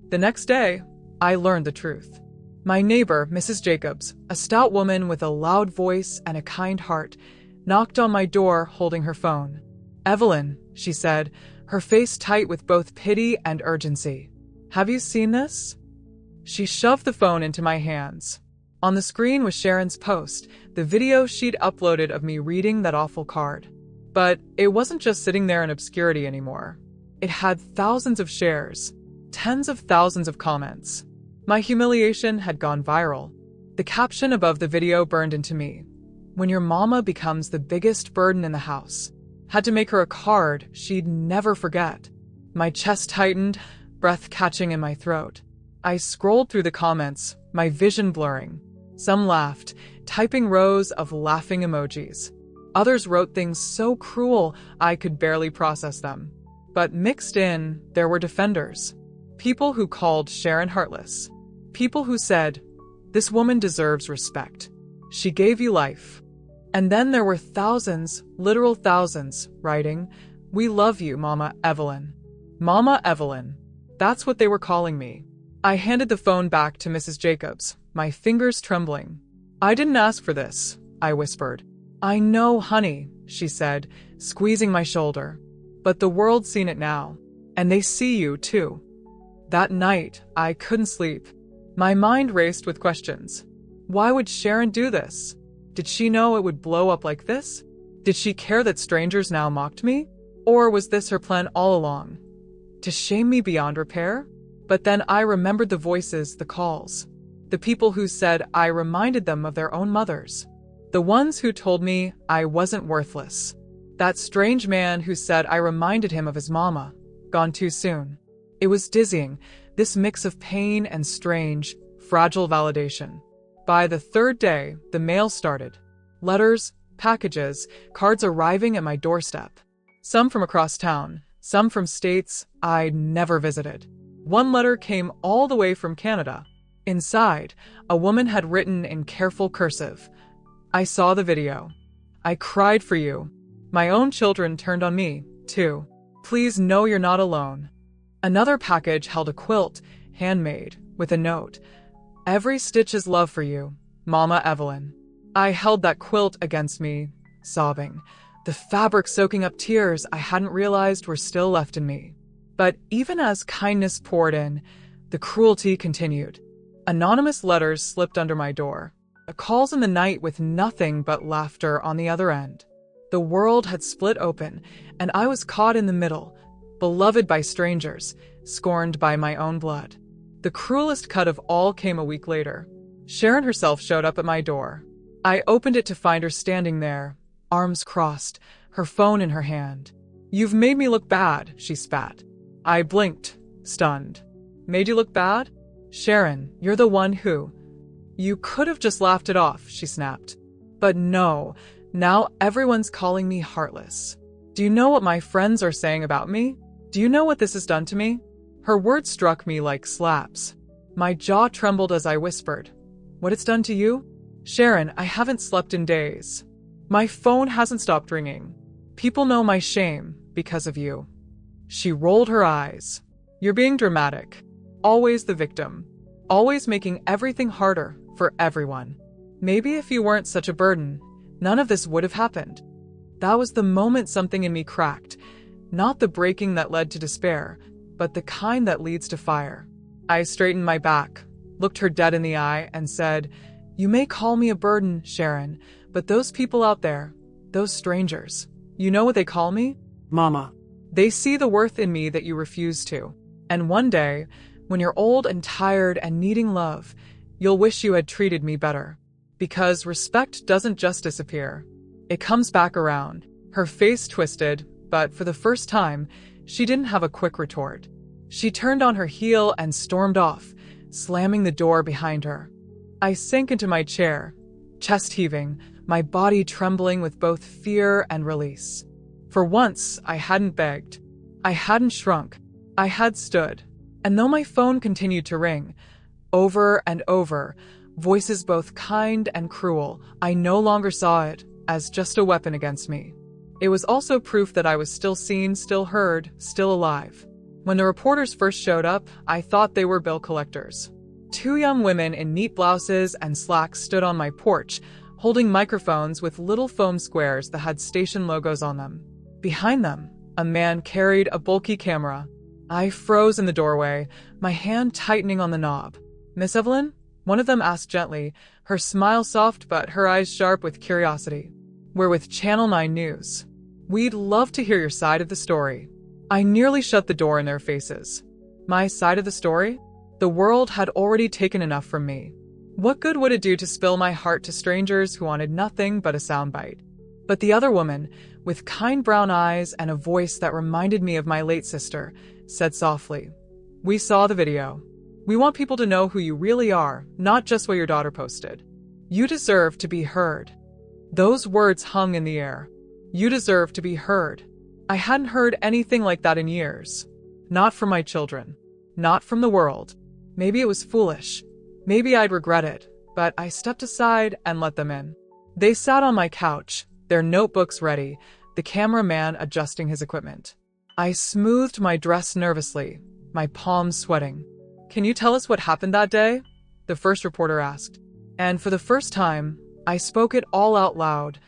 The next day, I learned the truth. My neighbor, Mrs. Jacobs, a stout woman with a loud voice and a kind heart, knocked on my door holding her phone. "Evelyn," she said, her face tight with both pity and urgency. "Have you seen this?" She shoved the phone into my hands. On the screen was Sharon's post, the video she'd uploaded of me reading that awful card. But it wasn't just sitting there in obscurity anymore. It had thousands of shares, tens of thousands of comments. My humiliation had gone viral. The caption above the video burned into me. "When your mama becomes the biggest burden in the house." Had to make her a card she'd never forget. My chest tightened, breath catching in my throat. I scrolled through the comments, my vision blurring. Some laughed, typing rows of laughing emojis. Others wrote things so cruel I could barely process them. But mixed in, there were defenders. People who called Sharon heartless. People who said, "This woman deserves respect. She gave you life." And then there were thousands, literal thousands, writing, "We love you, Mama Evelyn." Mama Evelyn. That's what they were calling me. I handed the phone back to Mrs. Jacobs, my fingers trembling. "I didn't ask for this," I whispered. "I know, honey," she said, squeezing my shoulder. "But the world's seen it now. And they see you, too." That night, I couldn't sleep. My mind raced with questions. Why would Sharon do this? Did she know it would blow up like this? Did she care that strangers now mocked me? Or was this her plan all along? To shame me beyond repair? But then I remembered the voices, the calls. The people who said I reminded them of their own mothers. The ones who told me I wasn't worthless. That strange man who said I reminded him of his mama, gone too soon. It was dizzying, this mix of pain and strange, fragile validation. By the third day, the mail started. Letters, packages, cards arriving at my doorstep. Some from across town, some from states I'd never visited. One letter came all the way from Canada. Inside, a woman had written in careful cursive, "I saw the video. I cried for you. My own children turned on me, too. Please know you're not alone." Another package held a quilt, handmade, with a note, "Every stitch is love for you, Mama Evelyn." I held that quilt against me, sobbing, the fabric soaking up tears I hadn't realized were still left in me. But even as kindness poured in, the cruelty continued. Anonymous letters slipped under my door, calls in the night with nothing but laughter on the other end. The world had split open, and I was caught in the middle, beloved by strangers, scorned by my own blood. The cruelest cut of all came a week later. Sharon herself showed up at my door. I opened it to find her standing there, arms crossed, her phone in her hand. "You've made me look bad," she spat. I blinked, stunned. "Made you look bad? Sharon, you're the one who—" "You could have just laughed it off," she snapped. "But no, now everyone's calling me heartless. Do you know what my friends are saying about me? Do you know what this has done to me?" Her words struck me like slaps. My jaw trembled as I whispered, "What it's done to you?" "Sharon, I haven't slept in days. My phone hasn't stopped ringing. People know my shame because of you." She rolled her eyes. "You're being dramatic. Always the victim. Always making everything harder for everyone. Maybe if you weren't such a burden, none of this would have happened." That was the moment something in me cracked. Not the breaking that led to despair, but the kind that leads to fire. I straightened my back, looked her dead in the eye, and said, "You may call me a burden, Sharon, but those people out there, those strangers, you know what they call me? Mama. They see the worth in me that you refuse to. And one day, when you're old and tired and needing love, you'll wish you had treated me better. Because respect doesn't just disappear. It comes back around." Her face twisted, but for the first time, she didn't have a quick retort. She turned on her heel and stormed off, slamming the door behind her. I sank into my chair, chest heaving, my body trembling with both fear and release. For once, I hadn't begged. I hadn't shrunk. I had stood. And though my phone continued to ring, over and over, voices both kind and cruel, I no longer saw it as just a weapon against me. It was also proof that I was still seen, still heard, still alive. When the reporters first showed up, I thought they were bill collectors. Two young women in neat blouses and slacks stood on my porch, holding microphones with little foam squares that had station logos on them. Behind them, a man carried a bulky camera. I froze in the doorway, my hand tightening on the knob. "Miss Evelyn?" One of them asked gently, her smile soft but her eyes sharp with curiosity. "We're with Channel 9 News. We'd love to hear your side of the story." I nearly shut the door in their faces. My side of the story? The world had already taken enough from me. What good would it do to spill my heart to strangers who wanted nothing but a soundbite? But the other woman, with kind brown eyes and a voice that reminded me of my late sister, said softly, "We saw the video. We want people to know who you really are, not just what your daughter posted. You deserve to be heard." Those words hung in the air. You deserve to be heard. I hadn't heard anything like that in years. Not from my children. Not from the world. Maybe it was foolish. Maybe I'd regret it, but I stepped aside and let them in. They sat on my couch, their notebooks ready, the cameraman adjusting his equipment. I smoothed my dress nervously, my palms sweating. "Can you tell us what happened that day?" the first reporter asked. And for the first time, I spoke it all out loud.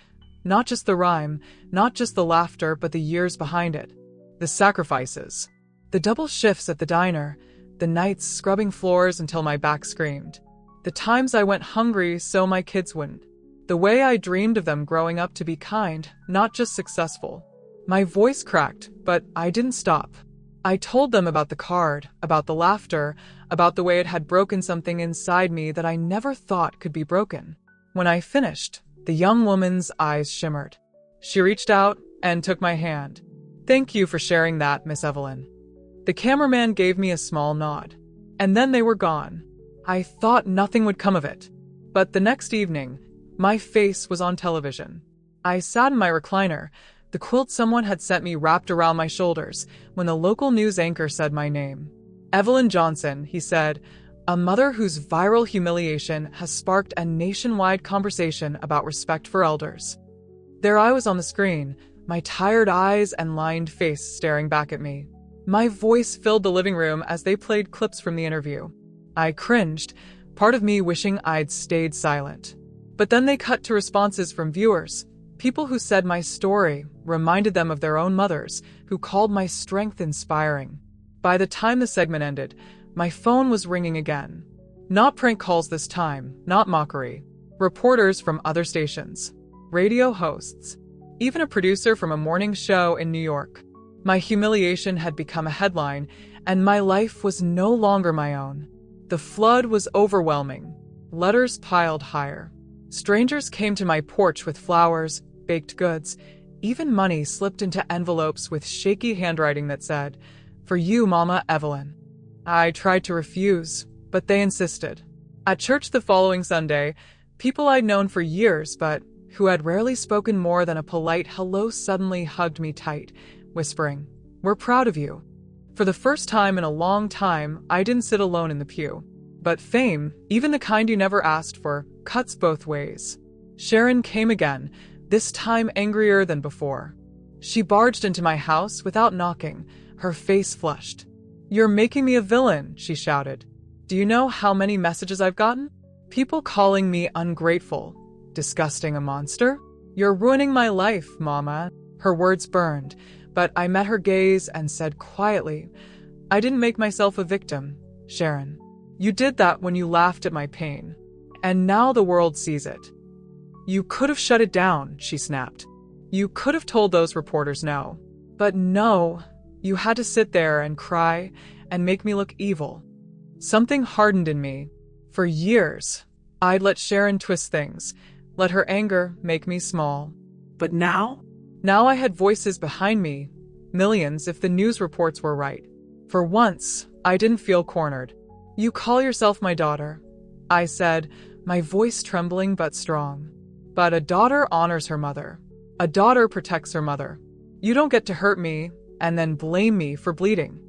Not just the rhyme, not just the laughter, but the years behind it. The sacrifices. The double shifts at the diner. The nights scrubbing floors until my back screamed. The times I went hungry so my kids wouldn't. The way I dreamed of them growing up to be kind, not just successful. My voice cracked, but I didn't stop. I told them about the card, about the laughter, about the way it had broken something inside me that I never thought could be broken. When I finished, the young woman's eyes shimmered. She reached out and took my hand. "Thank you for sharing that, Miss Evelyn. The cameraman gave me a small nod. And then they were gone. I thought nothing would come of it. But the next evening, my face was on television. I sat in my recliner, the quilt someone had sent me wrapped around my shoulders, when the local news anchor said my name. Evelyn Johnson, he said, a mother whose viral humiliation has sparked a nationwide conversation about respect for elders. There I was on the screen, my tired eyes and lined face staring back at me. My voice filled the living room as they played clips from the interview. I cringed, part of me wishing I'd stayed silent. But then they cut to responses from viewers, people who said my story reminded them of their own mothers, who called my strength inspiring. By the time the segment ended, my phone was ringing again. Not prank calls this time, not mockery. Reporters from other stations, radio hosts, even a producer from a morning show in New York. My humiliation had become a headline, and my life was no longer my own. The flood was overwhelming. Letters piled higher. Strangers came to my porch with flowers, baked goods, even money slipped into envelopes with shaky handwriting that said, "For you, Mama Evelyn." I tried to refuse, but they insisted. At church the following Sunday, people I'd known for years but who had rarely spoken more than a polite hello suddenly hugged me tight, whispering, "We're proud of you." For the first time in a long time, I didn't sit alone in the pew. But fame, even the kind you never asked for, cuts both ways. Sharon came again, this time angrier than before. She barged into my house without knocking, her face flushed. "You're making me a villain," she shouted. "Do you know how many messages I've gotten? People calling me ungrateful, disgusting, a monster? You're ruining my life, Mama." Her words burned, but I met her gaze and said quietly, "I didn't make myself a victim, Sharon. You did that when you laughed at my pain. And now the world sees it." "You could have shut it down," she snapped. "You could have told those reporters no. But no, you had to sit there and cry and make me look evil." Something hardened in me. For years, I'd let Sharon twist things, let her anger make me small. But now? Now I had voices behind me, millions if the news reports were right. For once, I didn't feel cornered. "You call yourself my daughter," I said, my voice trembling but strong. "But a daughter honors her mother. A daughter protects her mother. You don't get to hurt me and then blame me for bleeding."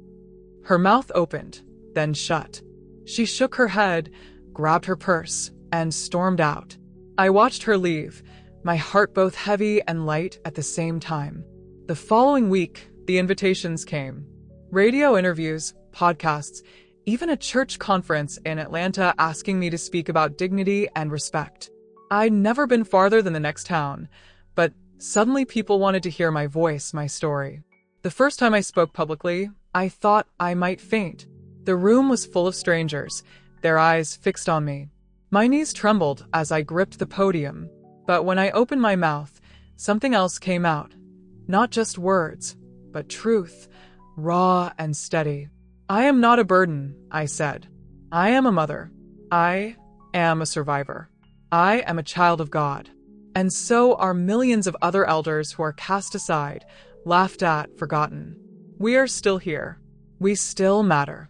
Her mouth opened, then shut. She shook her head, grabbed her purse, and stormed out. I watched her leave, my heart both heavy and light at the same time. The following week, the invitations came. Radio interviews, podcasts, even a church conference in Atlanta asking me to speak about dignity and respect. I'd never been farther than the next town, but suddenly people wanted to hear my voice, my story. The first time I spoke publicly, I thought I might faint. The room was full of strangers, their eyes fixed on me. My knees trembled as I gripped the podium, but when I opened my mouth, something else came out. Not just words, but truth, raw and steady. "I am not a burden," I said. "I am a mother. I am a survivor. I am a child of God. And so are millions of other elders who are cast aside, laughed at, forgotten. We are still here. We still matter."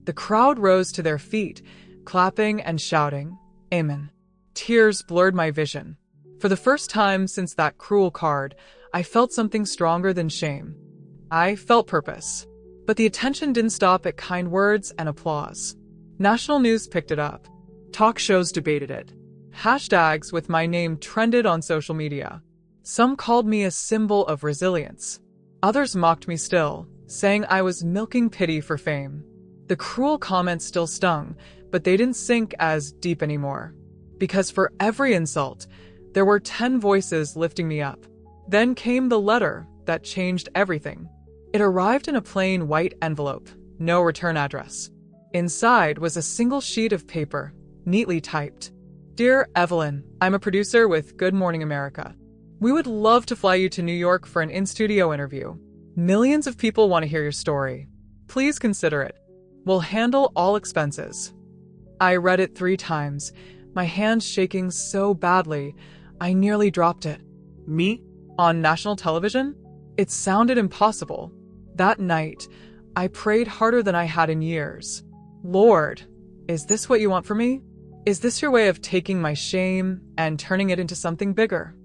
The crowd rose to their feet, clapping and shouting, "Amen." Tears blurred my vision. For the first time since that cruel card, I felt something stronger than shame. I felt purpose. But the attention didn't stop at kind words and applause. National news picked it up. Talk shows debated it. Hashtags with my name trended on social media. Some called me a symbol of resilience. Others mocked me still, saying I was milking pity for fame. The cruel comments still stung, but they didn't sink as deep anymore. Because for every insult, there were 10 voices lifting me up. Then came the letter that changed everything. It arrived in a plain white envelope, no return address. Inside was a single sheet of paper, neatly typed. "Dear Evelyn, I'm a producer with Good Morning America. We would love to fly you to New York for an in-studio interview. Millions of people want to hear your story. Please consider it. We'll handle all expenses." I read it 3 times, my hands shaking so badly, I nearly dropped it. Me? On national television? It sounded impossible. That night, I prayed harder than I had in years. Lord, is this what you want for me? Is this your way of taking my shame and turning it into something bigger?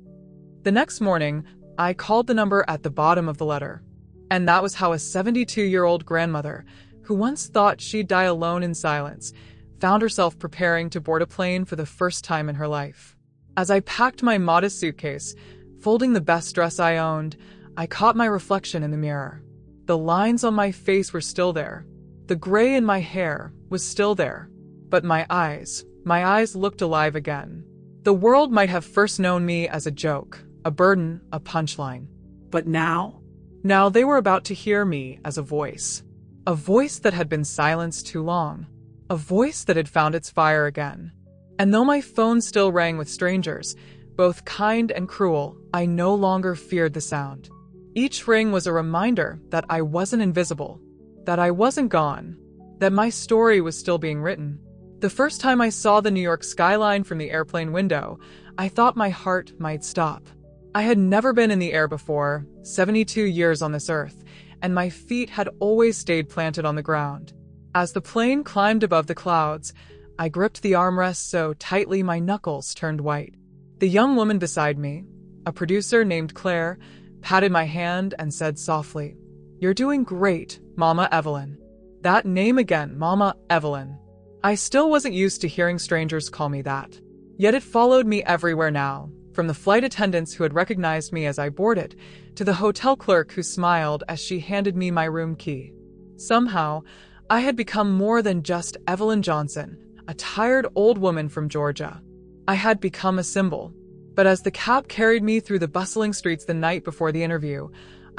The next morning, I called the number at the bottom of the letter. And that was how a 72-year-old grandmother, who once thought she'd die alone in silence, found herself preparing to board a plane for the first time in her life. As I packed my modest suitcase, folding the best dress I owned, I caught my reflection in the mirror. The lines on my face were still there. The gray in my hair was still there. But my eyes looked alive again. The world might have first known me as a joke, a burden, a punchline. But now they were about to hear me as a voice that had been silenced too long, a voice that had found its fire again. And though my phone still rang with strangers, both kind and cruel, I no longer feared the sound. Each ring was a reminder that I wasn't invisible, that I wasn't gone, that my story was still being written. The first time I saw the New York skyline from the airplane window, I thought my heart might stop. I had never been in the air before, 72 years on this earth, and my feet had always stayed planted on the ground. As the plane climbed above the clouds, I gripped the armrest so tightly my knuckles turned white. The young woman beside me, a producer named Claire, patted my hand and said softly, "You're doing great, Mama Evelyn." That name again, Mama Evelyn. I still wasn't used to hearing strangers call me that. Yet it followed me everywhere now, from the flight attendants who had recognized me as I boarded, to the hotel clerk who smiled as she handed me my room key. Somehow, I had become more than just Evelyn Johnson, a tired old woman from Georgia. I had become a symbol. But as the cab carried me through the bustling streets the night before the interview,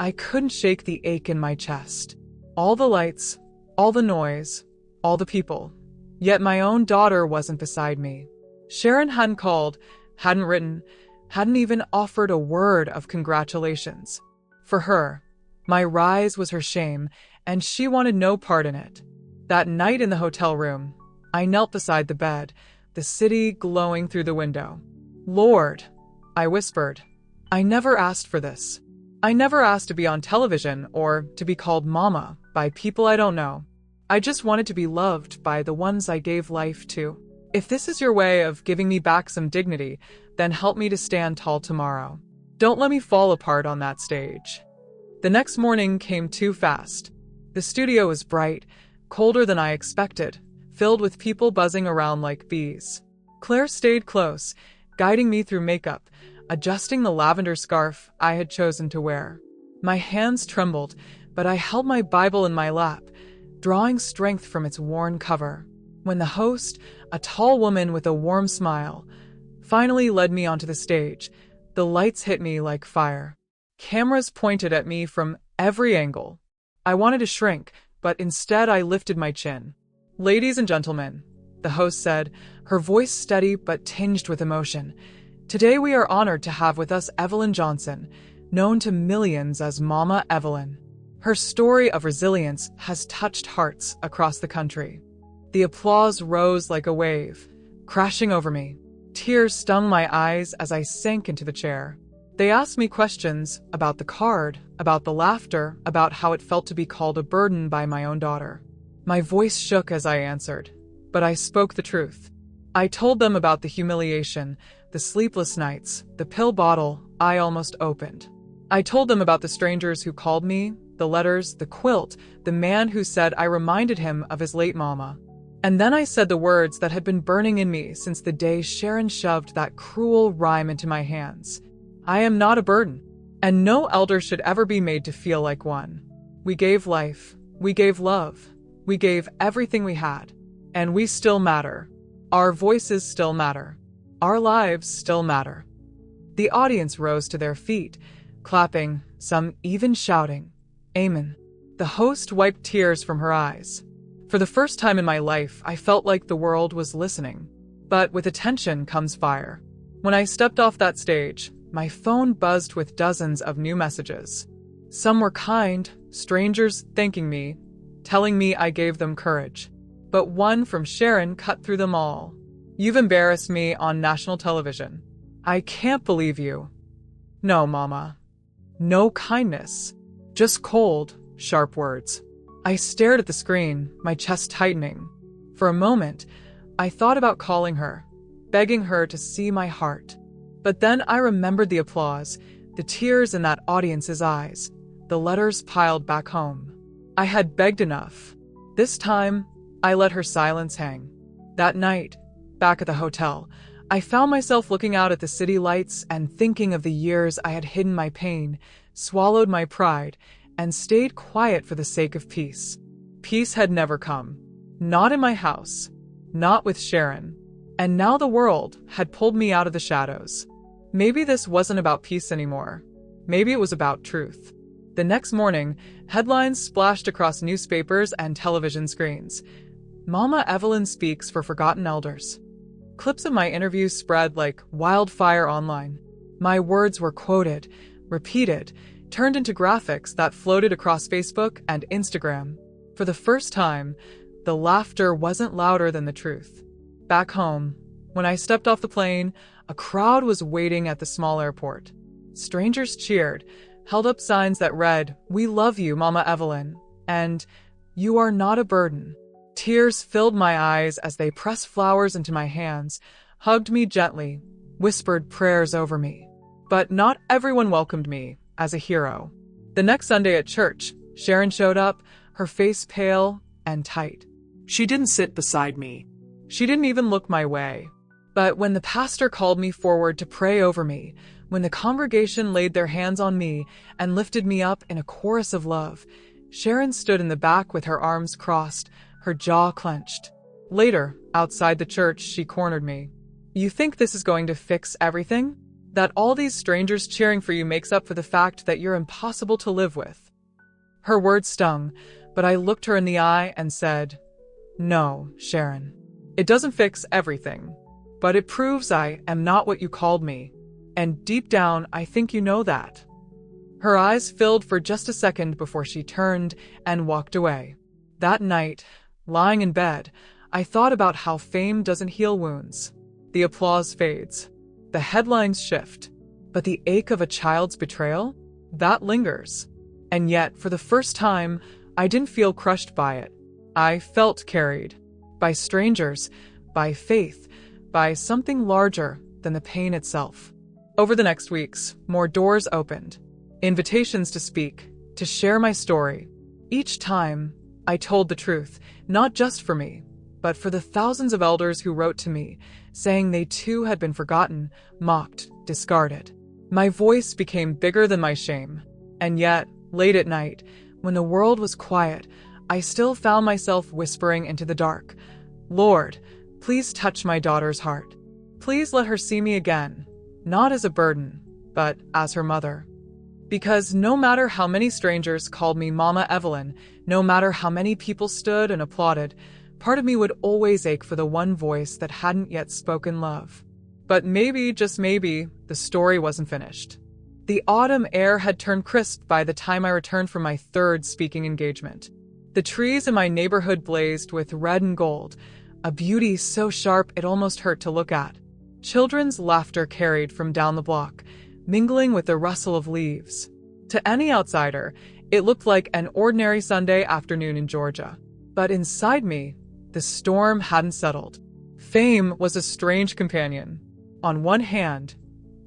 I couldn't shake the ache in my chest. All the lights, all the noise, all the people. Yet my own daughter wasn't beside me. Sharon hadn't called, hadn't written, hadn't even offered a word of congratulations. For her, my rise was her shame, and she wanted no part in it. That night in the hotel room, I knelt beside the bed, the city glowing through the window. "Lord," I whispered, "I never asked for this. I never asked to be on television or to be called Mama by people I don't know. I just wanted to be loved by the ones I gave life to. If this is your way of giving me back some dignity, then help me to stand tall tomorrow. Don't let me fall apart on that stage." The next morning came too fast. The studio was bright, colder than I expected, filled with people buzzing around like bees. Claire stayed close, guiding me through makeup, adjusting the lavender scarf I had chosen to wear. My hands trembled, but I held my Bible in my lap, drawing strength from its worn cover. When the host, a tall woman with a warm smile, finally led me onto the stage, the lights hit me like fire. Cameras pointed at me from every angle. I wanted to shrink, but instead I lifted my chin. "Ladies and gentlemen," the host said, her voice steady but tinged with emotion, "today we are honored to have with us Evelyn Johnson, known to millions as Mama Evelyn. Her story of resilience has touched hearts across the country." The applause rose like a wave, crashing over me. Tears stung my eyes as I sank into the chair. They asked me questions about the card, about the laughter, about how it felt to be called a burden by my own daughter. My voice shook as I answered, but I spoke the truth. I told them about the humiliation, the sleepless nights, the pill bottle I almost opened. I told them about the strangers who called me, the letters, the quilt, the man who said I reminded him of his late mama. And then I said the words that had been burning in me since the day Sharon shoved that cruel rhyme into my hands. I am not a burden, and no elder should ever be made to feel like one. We gave life, we gave love, we gave everything we had, and we still matter. Our voices still matter. Our lives still matter. The audience rose to their feet, clapping, some even shouting, "Amen." The host wiped tears from her eyes. For the first time in my life, I felt like the world was listening. But with attention comes fire. When I stepped off that stage, my phone buzzed with dozens of new messages. Some were kind, strangers thanking me, telling me I gave them courage. But one from Sharon cut through them all. "You've embarrassed me on national television. I can't believe you." "No, Mama. No kindness. Just cold, sharp words." I stared at the screen, my chest tightening. For a moment, I thought about calling her, begging her to see my heart. But then I remembered the applause, the tears in that audience's eyes, the letters piled back home. I had begged enough. This time, I let her silence hang. That night, back at the hotel, I found myself looking out at the city lights and thinking of the years I had hidden my pain, swallowed my pride, and stayed quiet for the sake of peace. Peace had never come. Not in my house. Not with Sharon. And now the world had pulled me out of the shadows. Maybe this wasn't about peace anymore. Maybe it was about truth. The next morning, headlines splashed across newspapers and television screens. Mama Evelyn speaks for forgotten elders. Clips of my interview spread like wildfire online. My words were quoted, repeated, turned into graphics that floated across Facebook and Instagram. For the first time, the laughter wasn't louder than the truth. Back home, when I stepped off the plane, a crowd was waiting at the small airport. Strangers cheered, held up signs that read, "We love you, Mama Evelyn," and "You are not a burden." Tears filled my eyes as they pressed flowers into my hands, hugged me gently, whispered prayers over me. But not everyone welcomed me as a hero. The next Sunday at church, Sharon showed up, her face pale and tight. She didn't sit beside me. She didn't even look my way. But when the pastor called me forward to pray over me, when the congregation laid their hands on me and lifted me up in a chorus of love, Sharon stood in the back with her arms crossed, her jaw clenched. Later, outside the church, she cornered me. "You think this is going to fix everything? That all these strangers cheering for you makes up for the fact that you're impossible to live with?" Her words stung, but I looked her in the eye and said, "No, Sharon. It doesn't fix everything, but it proves I am not what you called me. And deep down, I think you know that." Her eyes filled for just a second before she turned and walked away. That night, lying in bed, I thought about how fame doesn't heal wounds. The applause fades. The headlines shift. But the ache of a child's betrayal? That lingers. And yet, for the first time, I didn't feel crushed by it. I felt carried. By strangers, by faith, by something larger than the pain itself. Over the next weeks, more doors opened. Invitations to speak, to share my story. Each time, I told the truth, not just for me, but for the thousands of elders who wrote to me, saying they too had been forgotten, mocked, discarded. My voice became bigger than my shame. And yet, late at night, when the world was quiet, I still found myself whispering into the dark, "Lord, please touch my daughter's heart. Please let her see me again, not as a burden, but as her mother." Because no matter how many strangers called me Mama Evelyn, no matter how many people stood and applauded, part of me would always ache for the one voice that hadn't yet spoken love. But maybe, just maybe, the story wasn't finished. The autumn air had turned crisp by the time I returned from my third speaking engagement. The trees in my neighborhood blazed with red and gold, a beauty so sharp it almost hurt to look at. Children's laughter carried from down the block, mingling with the rustle of leaves. To any outsider, it looked like an ordinary Sunday afternoon in Georgia. But inside me, the storm hadn't settled. Fame was a strange companion. On one hand,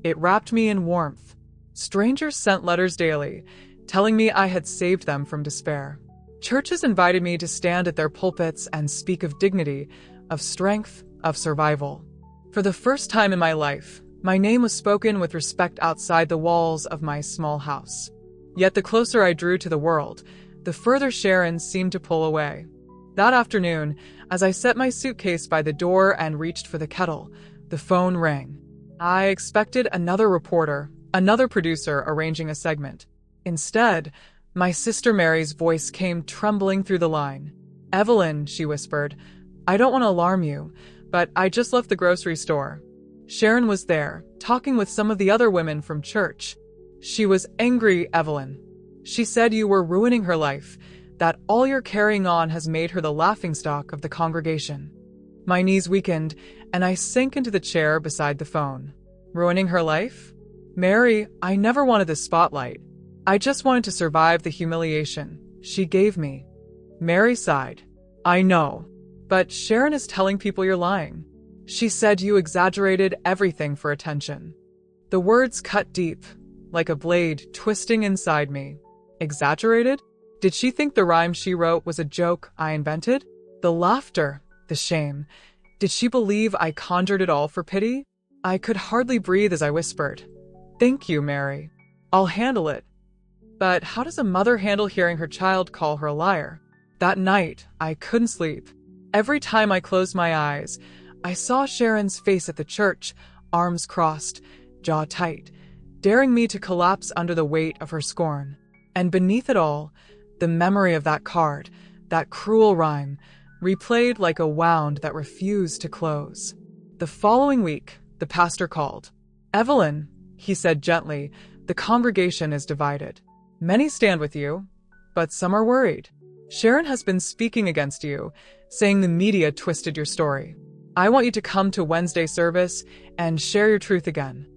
it wrapped me in warmth. Strangers sent letters daily, telling me I had saved them from despair. Churches invited me to stand at their pulpits and speak of dignity, of strength, of survival. For the first time in my life, my name was spoken with respect outside the walls of my small house. Yet the closer I drew to the world, the further Sharon seemed to pull away. That afternoon, as I set my suitcase by the door and reached for the kettle, the phone rang. I expected another reporter, another producer arranging a segment. Instead, my sister Mary's voice came trembling through the line. "Evelyn," she whispered, "I don't want to alarm you, but I just left the grocery store." Sharon was there, talking with some of the other women from church. She was angry, Evelyn. She said you were ruining her life, that all you're carrying on has made her the laughingstock of the congregation. My knees weakened, and I sank into the chair beside the phone. Ruining her life? Mary, I never wanted the spotlight. I just wanted to survive the humiliation she gave me. Mary sighed. I know. But Sharon is telling people you're lying. She said you exaggerated everything for attention. The words cut deep, like a blade twisting inside me. Exaggerated? Did she think the rhyme she wrote was a joke I invented? The laughter, the shame. Did she believe I conjured it all for pity? I could hardly breathe as I whispered, Thank you, Mary. I'll handle it. But how does a mother handle hearing her child call her a liar? That night, I couldn't sleep. Every time I closed my eyes, I saw Sharon's face at the church, arms crossed, jaw tight, daring me to collapse under the weight of her scorn. And beneath it all, the memory of that card, that cruel rhyme, replayed like a wound that refused to close. The following week, the pastor called. Evelyn, he said gently, the congregation is divided. Many stand with you, but some are worried. Sharon has been speaking against you, saying the media twisted your story. I want you to come to Wednesday service and share your truth again.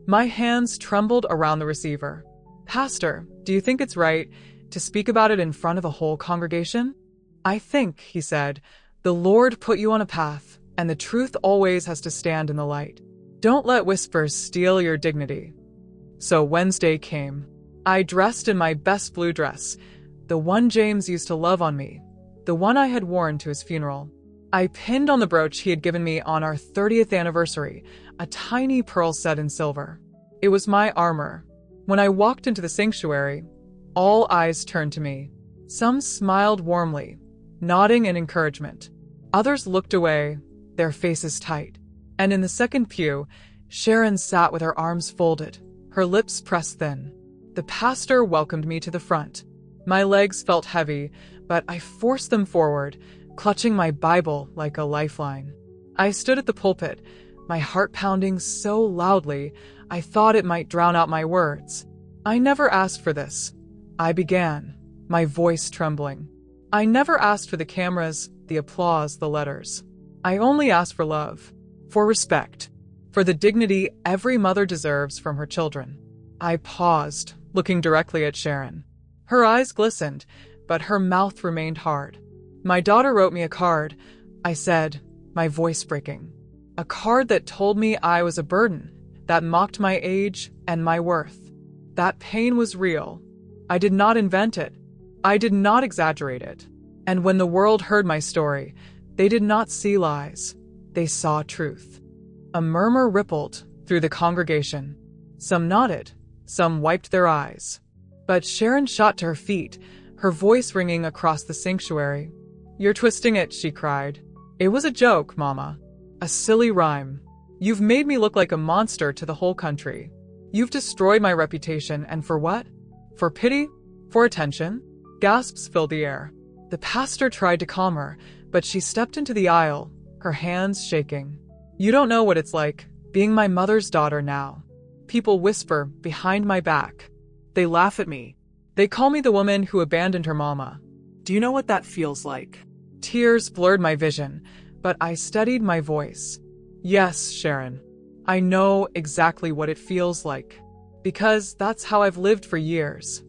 My hands trembled around the receiver. Pastor, do you think it's right to speak about it in front of a whole congregation? I think, he said, the Lord put you on a path, and the truth always has to stand in the light. Don't let whispers steal your dignity. So Wednesday came. I dressed in my best blue dress, the one James used to love on me, the one I had worn to his funeral. I pinned on the brooch he had given me on our 30th anniversary, a tiny pearl set in silver. It was my armor. When I walked into the sanctuary, all eyes turned to me. Some smiled warmly, nodding in encouragement. Others looked away, their faces tight. And in the second pew, Sharon sat with her arms folded, her lips pressed thin. The pastor welcomed me to the front. My legs felt heavy, but I forced them forward, clutching my Bible like a lifeline. I stood at the pulpit, my heart pounding so loudly I thought it might drown out my words. I never asked for this. I began, my voice trembling. I never asked for the cameras, the applause, the letters. I only asked for love, for respect, for the dignity every mother deserves from her children. I paused, looking directly at Sharon. Her eyes glistened, but her mouth remained hard. My daughter wrote me a card, I said, my voice breaking. A card that told me I was a burden, that mocked my age and my worth. That pain was real. I did not invent it. I did not exaggerate it. And when the world heard my story, they did not see lies. They saw truth. A murmur rippled through the congregation. Some nodded, some wiped their eyes. But Sharon shot to her feet, her voice ringing across the sanctuary. You're twisting it, she cried. It was a joke, Mama. A silly rhyme. You've made me look like a monster to the whole country. You've destroyed my reputation, and for what? For pity? For attention? Gasps filled the air. The pastor tried to calm her, but she stepped into the aisle, her hands shaking. You don't know what it's like, being my mother's daughter now. People whisper behind my back. They laugh at me. They call me the woman who abandoned her mama. Do you know what that feels like? Tears blurred my vision, but I steadied my voice. Yes, Sharon. I know exactly what it feels like, because that's how I've lived for years.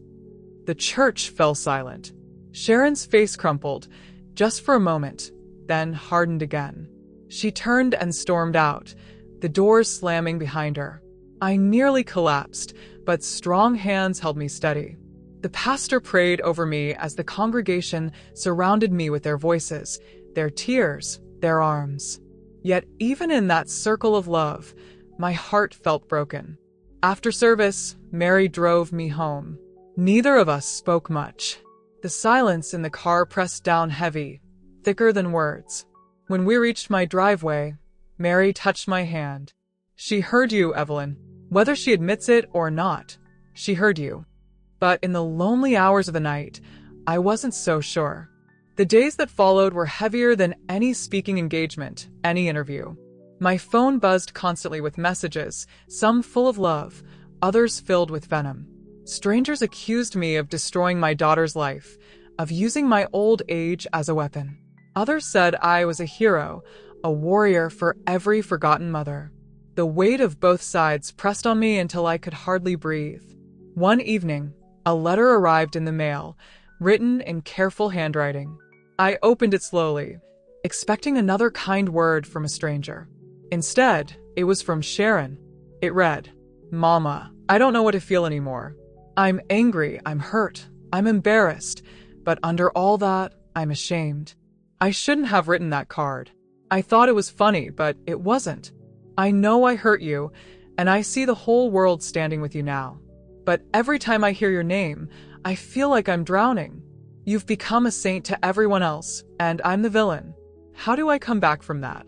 The church fell silent. Sharon's face crumpled, just for a moment, then hardened again. She turned and stormed out, the doors slamming behind her. I nearly collapsed, but strong hands held me steady. The pastor prayed over me as the congregation surrounded me with their voices, their tears, their arms. Yet even in that circle of love, my heart felt broken. After service, Mary drove me home. Neither of us spoke much. The silence in the car pressed down heavy, thicker than words. When we reached my driveway, Mary touched my hand. She heard you, Evelyn. Whether she admits it or not, she heard you. But in the lonely hours of the night, I wasn't so sure. The days that followed were heavier than any speaking engagement, any interview. My phone buzzed constantly with messages, some full of love, others filled with venom. Strangers accused me of destroying my daughter's life, of using my old age as a weapon. Others said I was a hero, a warrior for every forgotten mother. The weight of both sides pressed on me until I could hardly breathe. One evening, a letter arrived in the mail, written in careful handwriting. I opened it slowly, expecting another kind word from a stranger. Instead, it was from Sharon. It read, "Mama, I don't know what to feel anymore. I'm angry, I'm hurt, I'm embarrassed, but under all that, I'm ashamed. I shouldn't have written that card. I thought it was funny, but it wasn't. I know I hurt you, and I see the whole world standing with you now. But every time I hear your name, I feel like I'm drowning. You've become a saint to everyone else, and I'm the villain. How do I come back from that?"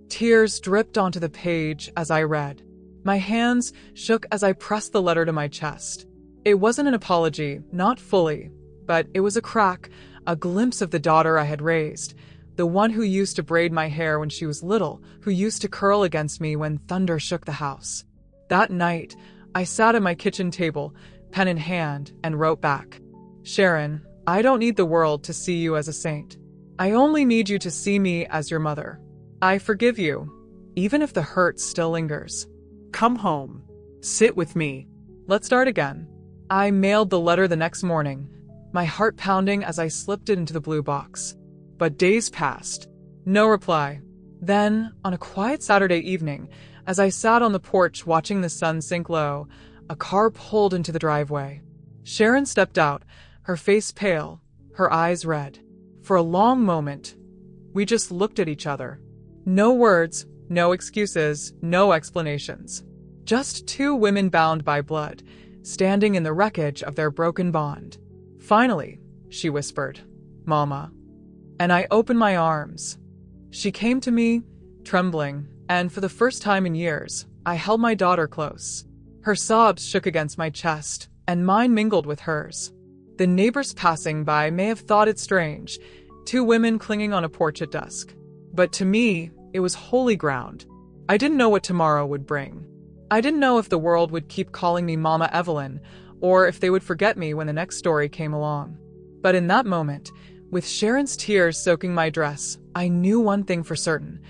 Tears dripped onto the page as I read. My hands shook as I pressed the letter to my chest. It wasn't an apology, not fully, but it was a crack, a glimpse of the daughter I had raised, the one who used to braid my hair when she was little, who used to curl against me when thunder shook the house. That night, I sat at my kitchen table, pen in hand, and wrote back, "Sharon, I don't need the world to see you as a saint. I only need you to see me as your mother. I forgive you, even if the hurt still lingers. Come home. Sit with me." Let's start again. I mailed the letter the next morning, my heart pounding as I slipped it into the blue box. But days passed. No reply. Then, on a quiet Saturday evening, as I sat on the porch watching the sun sink low, a car pulled into the driveway. Sharon stepped out, her face pale, her eyes red. For a long moment, we just looked at each other. No words, no excuses, no explanations. Just two women bound by blood, standing in the wreckage of their broken bond. "Finally," she whispered, "Mama." And I opened my arms. She came to me, trembling, and for the first time in years, I held my daughter close. Her sobs shook against my chest, and mine mingled with hers. The neighbors passing by may have thought it strange, two women clinging on a porch at dusk. But to me, it was holy ground. I didn't know what tomorrow would bring. I didn't know if the world would keep calling me Mama Evelyn, or if they would forget me when the next story came along. But in that moment, with Sharon's tears soaking my dress, I knew one thing for certain.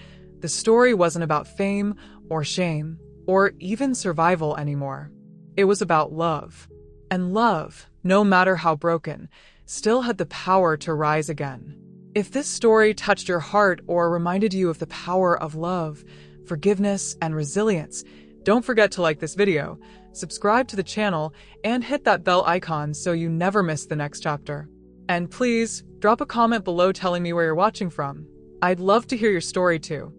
The story wasn't about fame or shame or even survival anymore. It was about love. And love, no matter how broken, still had the power to rise again. If this story touched your heart or reminded you of the power of love, forgiveness, and resilience, don't forget to like this video, subscribe to the channel, and hit that bell icon so you never miss the next chapter. And please, drop a comment below telling me where you're watching from. I'd love to hear your story too.